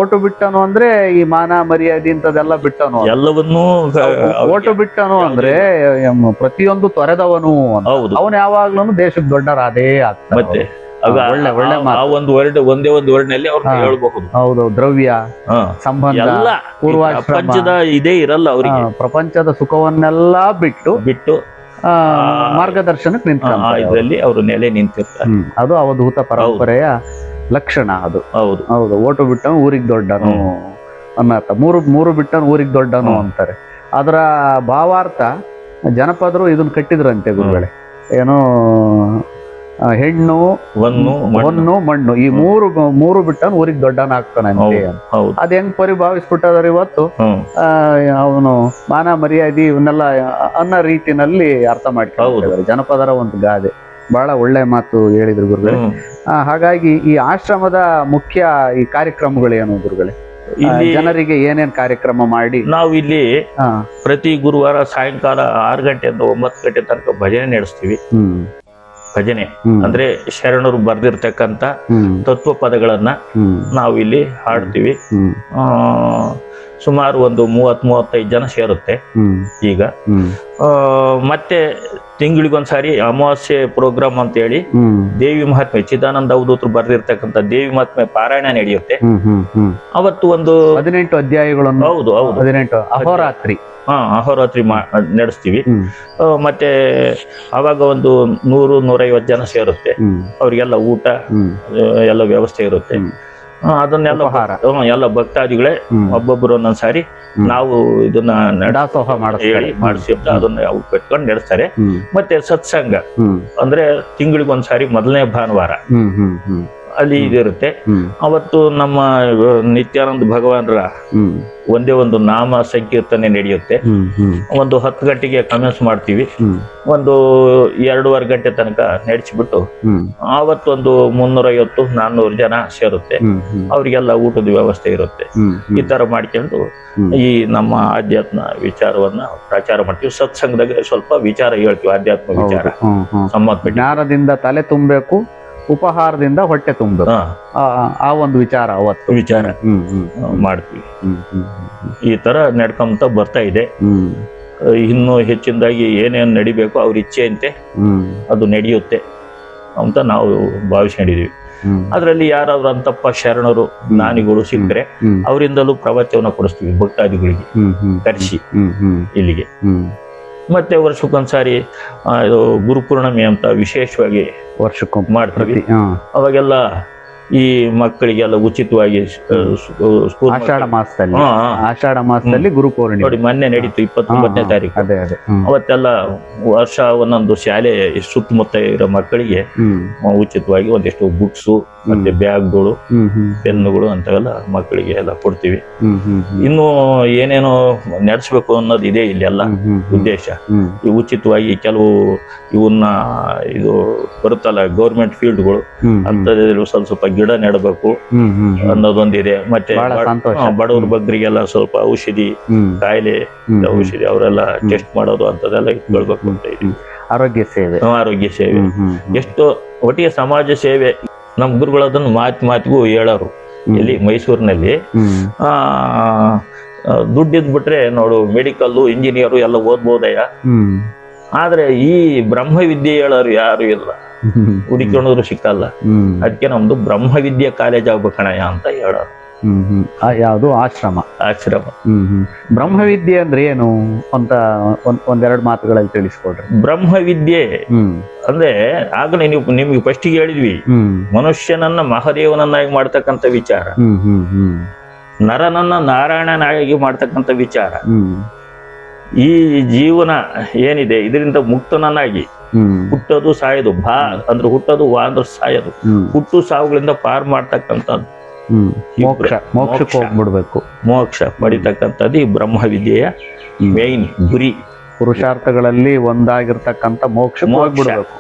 B: ಓಟು ಬಿಟ್ಟನು ಅಂದ್ರೆ ಈ ಮಾನ ಮರ್ಯಾದೆ ಇಂಥದೆಲ್ಲ ಬಿಟ್ಟನು,
A: ಎಲ್ಲವನ್ನೂ
B: ಓಟು ಬಿಟ್ಟನು ಅಂದ್ರೆ ಪ್ರತಿಯೊಂದು ತೊರೆದವನು. ಅವನು ಯಾವಾಗ್ಲೂ ದೇಶಕ್ಕೆ ದೊಡ್ಡ ರಾಧೇ ಆಗ್ತಾನೆ.
A: ಮತ್ತೆ ಒಳ್ಳೆ ಒಳ್ಳೆ ಒಂದು ವರ್ಡ್, ಒಂದೇ ಒಂದು ವರ್ಡ್ ನಲ್ಲಿ ಅವ್ರನ್ನ ಹೇಳ್ಬಹುದು.
B: ಹೌದು, ದ್ರವ್ಯ, ಸಂಬಂಧ,
A: ಪ್ರಪಂಚದ ಇದೇ ಇರಲ್ಲ ಅವರಿಗೆ.
B: ಪ್ರಪಂಚದ ಸುಖವನ್ನೆಲ್ಲ ಬಿಟ್ಟು ಮಾರ್ಗದರ್ಶನಕ್ಕೆ
A: ಇದರಲ್ಲಿ ಅವರು ನೆಲೆ ನಿಂತಿರ್ತಾರೆ.
B: ಅದು ಅವಧೂತ ಪರಂಪರೆಯ ಲಕ್ಷಣ. ಅದು ಹೌದು ಹೌದು. ಓಟು ಬಿಟ್ಟನು ಊರಿಗೆ ದೊಡ್ಡನು ಅನ್ನತ್ತ, ಮೂರು ಬಿಟ್ಟನು ಊರಿಗೆ ದೊಡ್ಡನು ಅಂತಾರೆ. ಅದರ ಭಾವಾರ್ಥ ಜನಪದರು ಇದನ್ನ ಕಟ್ಟಿದ್ರಂತೆ ಗುರುಗಳೇ. ಏನೋ ಹೆಣ್ಣು, ಹೊನ್ನು, ಮಣ್ಣು, ಈ ಮೂರು ಬಿಟ್ಟನು ಊರಿಗೆ ದೊಡ್ಡನ ಆಗ್ತಾನಂತೆ. ಅದ್ ಹೆಂಗ್ ಪರಿಭಾವಿಸ್ಬಿಟ್ಟದ್ರ ಇವತ್ತು. ಅವನು ಮಾನ ಮರ್ಯಾದೆ ಇವನ್ನೆಲ್ಲ ಅನ್ನೋ ರೀತಿನಲ್ಲಿ ಅರ್ಥ ಮಾಡ್ಕೊಂಡಿದ್ದಾರೆ. ಜನಪದರ ಒಂದು ಗಾದೆ. ಬಹಳ ಒಳ್ಳೆ ಮಾತು ಹೇಳಿದ್ರು ಗುರುಗಳೇ. ಹಾಗಾಗಿ ಈ ಆಶ್ರಮದ ಮುಖ್ಯ ಈ ಕಾರ್ಯಕ್ರಮಗಳು ಏನು ಗುರುಗಳೇ? ಜನರಿಗೆ ಏನೇನ್ ಕಾರ್ಯಕ್ರಮ ಮಾಡಿ?
A: ನಾವು ಇಲ್ಲಿ ಪ್ರತಿ ಗುರುವಾರ ಸಾಯಂಕಾಲ 6 ಗಂಟೆಯಿಂದ 9 ಗಂಟೆ ತನಕ ಭಜನೆ ನಡೆಸ್ತೀವಿ. ಭಜನೆ ಅಂದ್ರೆ ಶರಣರು ಬರ್ದಿರ್ತಕ್ಕಂಥ ತತ್ವ ಪದಗಳನ್ನ ನಾವು ಇಲ್ಲಿ ಹಾಡ್ತೀವಿ. ಸುಮಾರು ಒಂದು 30-35 ಜನ ಸೇರುತ್ತೆ ಈಗ. ಮತ್ತೆ ತಿಂಗಳಿಗೊಂದ್ಸಾರಿ ಅಮಾವಾಸ್ಯೆ ಪ್ರೋಗ್ರಾಮ್ ಅಂತ ಹೇಳಿ ದೇವಿ ಮಹಾತ್ಮೆ, ಚಿದಾನಂದ ಅವಧೂತರು ಬರ್ದಿರ್ತಕ್ಕಂಥ ದೇವಿ ಮಹಾತ್ಮೆ ಪಾರಾಯಣ ನಡೆಯುತ್ತೆ. ಅವತ್ತು ಒಂದು
B: 18 ಅಧ್ಯಾಯಗಳನ್ನು, ಹೌದು 18 ಅಹೋರಾತ್ರಿ
A: ಅಹೋರಾತ್ರಿ ನಡೆಸ್ತೀವಿ. ಮತ್ತೆ ಅವಾಗ ಒಂದು 100-150 ಜನ ಸೇರುತ್ತೆ. ಅವ್ರಿಗೆಲ್ಲ ಊಟ ಎಲ್ಲ ವ್ಯವಸ್ಥೆ ಇರುತ್ತೆ. ಅದನ್ನೆಲ್ಲ ಎಲ್ಲ ಭಕ್ತಾದಿಗಳೇ ಒಬ್ಬೊಬ್ಬರು ಒಂದೊಂದ್ಸಾರಿ ನಾವು ಇದನ್ನ ಮಾಡಿಸಿ ಅಂತ ಅದನ್ನ ಅವು ಕಟ್ಕೊಂಡು ನಡೆಸ್ತಾರೆ. ಮತ್ತೆ ಸತ್ಸಂಗ ಅಂದ್ರೆ ತಿಂಗಳಿಗೊಂದ್ಸಾರಿ ಮೊದಲನೇ ಭಾನುವಾರ ಅಲ್ಲಿ ಇದಿರುತ್ತೆ. ಅವತ್ತು ನಮ್ಮ ನಿತ್ಯಾನಂದ ಭಗವಾನರ ಒಂದೇ ಒಂದು ನಾಮ ಸಂಕೀರ್ತನೆ ನಡೆಯುತ್ತೆ. ಒಂದು 10 ಗಂಟೆಗೆ ಕಮೆನ್ಸ್ ಮಾಡ್ತೀವಿ. ಒಂದು 2.5 ಗಂಟೆ ತನಕ ನಡೆಸಿಬಿಟ್ಟು ಆವತ್ತೊಂದು 350-400 ಜನ ಸೇರುತ್ತೆ. ಅವ್ರಿಗೆಲ್ಲ ಊಟದ ವ್ಯವಸ್ಥೆ ಇರುತ್ತೆ. ಈ ತರ ಮಾಡ್ಕೊಂಡು ಈ ನಮ್ಮ ಆಧ್ಯಾತ್ಮ ವಿಚಾರವನ್ನ ಪ್ರಚಾರ ಮಾಡ್ತೀವಿ. ಸತ್ಸಂಗದಾಗ ಸ್ವಲ್ಪ ವಿಚಾರ ಹೇಳ್ತೀವಿ, ಆಧ್ಯಾತ್ಮ ವಿಚಾರ ಸಂಬಂಧಪಟ್ಟ.
B: ಜ್ಞಾನದಿಂದ ತಲೆ ತುಂಬಬೇಕು, ಉಪಹಾರದಿಂದ ಹೊಟ್ಟೆ ತುಂಬಬೇಕು, ಆ ಒಂದು ವಿಚಾರ ಅವತ್ತು
A: ವಿಚಾರ ಮಾಡ್ತೀವಿ. ಈ ತರ ನಡ್ಕೊಂತ ಬರ್ತಾ ಇದೆ. ಇನ್ನು ಹೆಚ್ಚಿನದಾಗಿ ಏನೇನು ನಡಿಬೇಕು ಅವ್ರ ಇಚ್ಛೆಯಂತೆ ಅದು ನಡೆಯುತ್ತೆ ಅಂತ ನಾವು ಭಾವಿಸ್ಕೊಂಡಿದೀವಿ. ಅದರಲ್ಲಿ ಯಾರಾದ್ರೂ ಅಂತಪ್ಪ ಶರಣರು ಜ್ಞಾನಿಗಳು ಸಿಕ್ಕರೆ ಅವರಿಂದಲೂ ಪ್ರವಚನ ಕೊಡಿಸ್ತೀವಿ ಭಕ್ತಾದಿಗಳಿಗೆ ಕರೆಸಿ ಇಲ್ಲಿಗೆ. ಮತ್ತೆ ವರ್ಷಕ್ಕೊಂದ್ಸಾರಿ ಇದು ಗುರುಪೂರ್ಣಿಮೆ ಅಂತ ವಿಶೇಷವಾಗಿ
B: ವರ್ಷಕ್ಕೊಮ್ಮೆ
A: ಮಾಡ್ತೀವಿ. ಅವಾಗೆಲ್ಲ ಈ ಮಕ್ಕಳಿಗೆಲ್ಲ ಉಚಿತವಾಗಿ ಸ್ಕೂಲ್
B: ಆಷಾಢ ಮಾಸದಲ್ಲಿ ಗುರುಪೂರ್ಣಿಮೆ
A: ನೋಡಿ ಮೊನ್ನೆ ನಡೀತು 29ನೇ ತಾರೀಕು. ಅವತ್ತೆಲ್ಲ ವರ್ಷ ಒಂದೊಂದು ಶಾಲೆ ಸುತ್ತಮುತ್ತ ಇರೋ ಮಕ್ಕಳಿಗೆ ಉಚಿತವಾಗಿ ಒಂದಿಷ್ಟು ಬುಕ್ಸು ಮತ್ತೆ ಬ್ಯಾಗ್ಗಳು ಪೆನ್ನುಗಳು ಅಂತವೆಲ್ಲ ಮಕ್ಕಳಿಗೆ ಎಲ್ಲ ಕೊಡ್ತೀವಿ. ಇನ್ನು ಏನೇನೋ ನಡೆಸ್ಬೇಕು ಅನ್ನೋದು ಇದೆ ಇಲ್ಲಿ ಎಲ್ಲ ಉದ್ದೇಶ. ಈ ಉಚಿತವಾಗಿ ಕೆಲವು ಇವನ್ನ ಇದು ಬರುತ್ತಲ್ಲ ಗೌರ್ಮೆಂಟ್ ಫೀಲ್ಡ್ಗಳು ಅಂತದ್ರಲ್ಲಿ ಸ್ವಲ್ಪ ಗಿಡ ನೆಡಬೇಕು ಅನ್ನೋದೊಂದಿದೆ. ಮತ್ತೆ ಬಡವ್ರ ಬಗ್ಗರಿಗೆಲ್ಲ ಸ್ವಲ್ಪ ಔಷಧಿ ಕಾಯಿಲೆ ಔಷಧಿ ಅವರೆಲ್ಲ ಟೆಸ್ಟ್ ಮಾಡೋದು ಅಂತದೆಲ್ಲ ಇಟ್ಕೊಳ್ಬೇಕು ಅಂತ ಇದೀವಿ.
B: ಆರೋಗ್ಯ ಸೇವೆ
A: ಎಷ್ಟೋ ಒಟ್ಟಿಗೆ ಸಮಾಜ ಸೇವೆ ನಮ್ ಗುರುಗಳು ಅದನ್ನು ಮಾತಿಗೂ ಹೇಳೋರು. ಇಲ್ಲಿ ಮೈಸೂರಿನಲ್ಲಿ ದುಡ್ಡಿದ್ ಬಿಟ್ರೆ ನೋಡು ಮೆಡಿಕಲ್ಲು ಇಂಜಿನಿಯರು ಎಲ್ಲ ಓದ್ಬೋದಯ್ಯ, ಆದ್ರೆ ಈ ಬ್ರಹ್ಮವಿದ್ಯೆ ಹೇಳೋರು ಯಾರು ಇಲ್ಲ, ಹುಡುಕಿಕೊಂಡ್ರು ಸಿಕ್ಕಲ್ಲ. ಅದಕ್ಕೆ ನಮ್ದು ಬ್ರಹ್ಮವಿದ್ಯೆ ಕಾಲೇಜ್ ಆಗ್ಬೇಕಣಯ್ಯ ಅಂತ ಹೇಳೋರು.
B: ಯಾವುದು ಆಶ್ರಮ. ಬ್ರಹ್ಮವಿದ್ಯೆ ಅಂದ್ರೆ ಏನು ಅಂತ ಒಂದೆರಡು ಮಾತುಗಳಲ್ಲಿ ತಿಳಿಸ್ಕೊಡ್ರಿ.
A: ಬ್ರಹ್ಮವಿದ್ಯೆ ಅಂದ್ರೆ ಆಗಲೇ ನಿಮ್ಗೆ ಫಸ್ಟಿಗೆ ಹೇಳಿದ್ವಿ, ಮನುಷ್ಯನನ್ನ ಮಹಾದೇವನನ್ನಾಗಿ ಮಾಡ್ತಕ್ಕಂಥ ವಿಚಾರ, ನರನನ್ನ ನಾರಾಯಣನಾಗಿ ಮಾಡ್ತಕ್ಕಂಥ ವಿಚಾರ, ಈ ಜೀವನ ಏನಿದೆ ಇದರಿಂದ ಮುಕ್ತನನ್ನಾಗಿ ಹುಟ್ಟೋದು ಸಾಯೋದು, ಭಾ ಅಂದ್ರೆ ಹುಟ್ಟೋದು, ವಾ ಅಂದ್ರೆ ಸಾಯೋದು, ಹುಟ್ಟು ಸಾವುಗಳಿಂದ ಪಾರ್ ಮಾಡ್ತಕ್ಕಂಥದ್ದು,
B: ಮೋಕ್ಷಕ್ಕೆ ಹೋಗ್ಬಿಡ್ಬೇಕು,
A: ಮೋಕ್ಷ ಪಡಿತಕ್ಕಂಥದ್ದು ಈ ಬ್ರಹ್ಮವಿದ್ಯೆಯ ಮೇನ್ ಗುರಿ.
B: ಪುರುಷಾರ್ಥಗಳಲ್ಲಿ ಒಂದಾಗಿರ್ತಕ್ಕಂಥ ಮೋಕ್ಷ ಹೋಗ್ಬಿಡ್ಬೇಕು,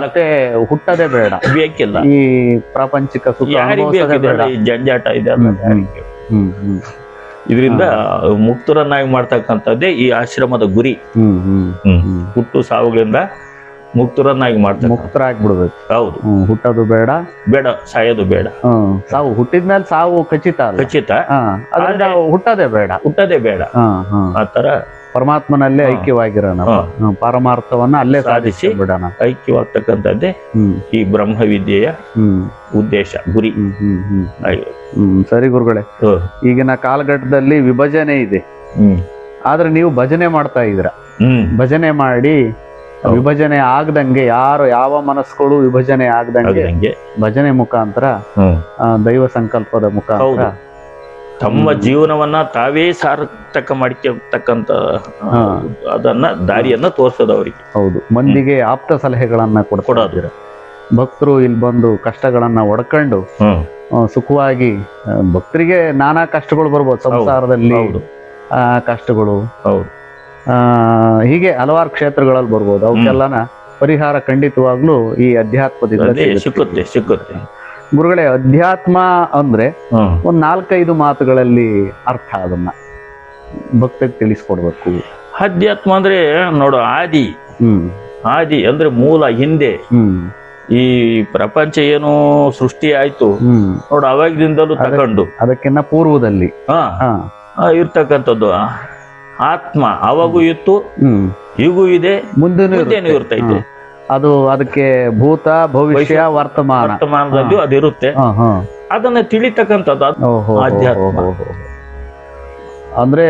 B: ಮತ್ತೆ ಹುಟ್ಟದೇ ಬೇಡ,
A: ಬೇಕಿಲ್ಲ
B: ಈ ಪ್ರಾಪಂಚಿಕ ಸುಖ
A: ಈ ಜಂಜಾಟ ಇದೆ. ಇದರಿಂದ ಮುಕ್ತರನ್ನಾಗಿ ಮಾಡ್ತಕ್ಕಂಥದ್ದೇ ಈ ಆಶ್ರಮದ ಗುರಿ. ಹುಟ್ಟು ಸಾವುಗಳಿಂದ ಮುಕ್ತರನ್ನಾಗಿ ಮಾಡ್ತಾರೆ,
B: ಮುಕ್ತರಾಗ್ಬಿಡ್ಬೇಕು.
A: ಹೌದು,
B: ಹುಟ್ಟೋದು ಬೇಡ,
A: ಸಾಯೋದು ಬೇಡ.
B: ಸಾವು ಹುಟ್ಟಿದ್ಮೇಲೆ ಸಾವು ಖಚಿತ, ಹುಟ್ಟೋದೇ ಬೇಡ. ಆ ತರ ಪರಮಾತ್ಮನಲ್ಲೇ ಐಕ್ಯವಾಗಿರೋಣ, ಪರಮಾರ್ಥವನ್ನ ಅಲ್ಲೇ ಸಾಧಿಸಿ ಬಿಡೋಣ,
A: ಐಕ್ಯವಾಗ್ತಕ್ಕಂಥದ್ದೇ ಈ ಬ್ರಹ್ಮವಿದ್ಯೆಯ ಉದ್ದೇಶ, ಗುರಿ.
B: ಸರಿ ಗುರುಗಳೇ, ಈಗಿನ ಕಾಲಘಟ್ಟದಲ್ಲಿ ವಿಭಜನೆ ಇದೆ, ಆದ್ರೆ ನೀವು ಭಜನೆ ಮಾಡ್ತಾ ಇದ್ದೀರ. ಭಜನೆ ಮಾಡಿ ವಿಭಜನೆ ಆಗದಂಗೆ, ಯಾವ ಮನಸ್ಸುಗಳು ವಿಭಜನೆ ಆಗದಂಗೆ ಭಜನೆ ಮುಖಾಂತರ, ದೈವ ಸಂಕಲ್ಪದ ಮುಖಾಂತರ
A: ತಮ್ಮ ಜೀವನವನ್ನ ತಾವೇ ಸಾರ್ಥಕ ಮಾಡಿರ್ತಕ್ಕಂಥ ಅದನ್ನ ದಾರಿಯನ್ನ ತೋರಿಸೋದು ಅವರಿಗೆ.
B: ಹೌದು, ಮಂದಿಗೆ ಆಪ್ತ ಸಲಹೆಗಳನ್ನ ಕೊಡೋದಿರ. ಭಕ್ತರು ಇಲ್ಲಿ ಬಂದು ಕಷ್ಟಗಳನ್ನ ಒಡ್ಕೊಂಡು ಸುಖವಾಗಿ, ಭಕ್ತರಿಗೆ ನಾನಾ ಕಷ್ಟಗಳು ಬರ್ಬೋದು ಸಂಸಾರದಲ್ಲಿ, ಕಷ್ಟಗಳು ಹೀಗೆ ಹಲವಾರು ಕ್ಷೇತ್ರಗಳಲ್ಲಿ ಬರ್ಬೋದು. ಅವಕ್ಕೆಲ್ಲನ ಪರಿಹಾರ ಖಂಡಿತವಾಗ್ಲೂ ಈ ಅಧ್ಯಾತ್ಮದಿಂದ
A: ಸಿಕ್ಕುತ್ತೆ.
B: ಗುರುಗಳೇ, ಅಧ್ಯಾತ್ಮ ಅಂದ್ರೆ ಒಂದ್ 4-5 ಮಾತುಗಳಲ್ಲಿ ಅರ್ಥ, ಅದನ್ನ ಭಕ್ತರಿಗೆ ತಿಳಿಸ್ಕೊಡ್ಬೇಕು.
A: ಅಧ್ಯಾತ್ಮ ಅಂದ್ರೆ ನೋಡು, ಆದಿ ಅಂದ್ರೆ ಮೂಲ, ಹಿಂದೆ ಈ ಪ್ರಪಂಚ ಏನು ಸೃಷ್ಟಿ ಆಯ್ತು ನೋಡು, ಅವಾಗಿಂದಲೂ ತಗೊಂಡು
B: ಅದಕ್ಕಿಂತ ಪೂರ್ವದಲ್ಲಿ
A: ಇರ್ತಕ್ಕಂಥದ್ದು ಆತ್ಮ ಅವಾಗೂ ಇತ್ತು, ಈಗೂ ಇದೆ, ಮುಂದೆನೂ ಇರ್ತೈತೆ.
B: ಅದು ಅದಕ್ಕೆ ಭೂತ, ಭವಿಷ್ಯ,
A: ವರ್ತಮಾನದಲ್ಲೂ ಅದಿರುತ್ತೆ. ಅದನ್ನ ತಿಳಿತಕ್ಕಂಥದ್ದು ಅಧ್ಯಾತ್ಮ.
B: ಅಂದ್ರೆ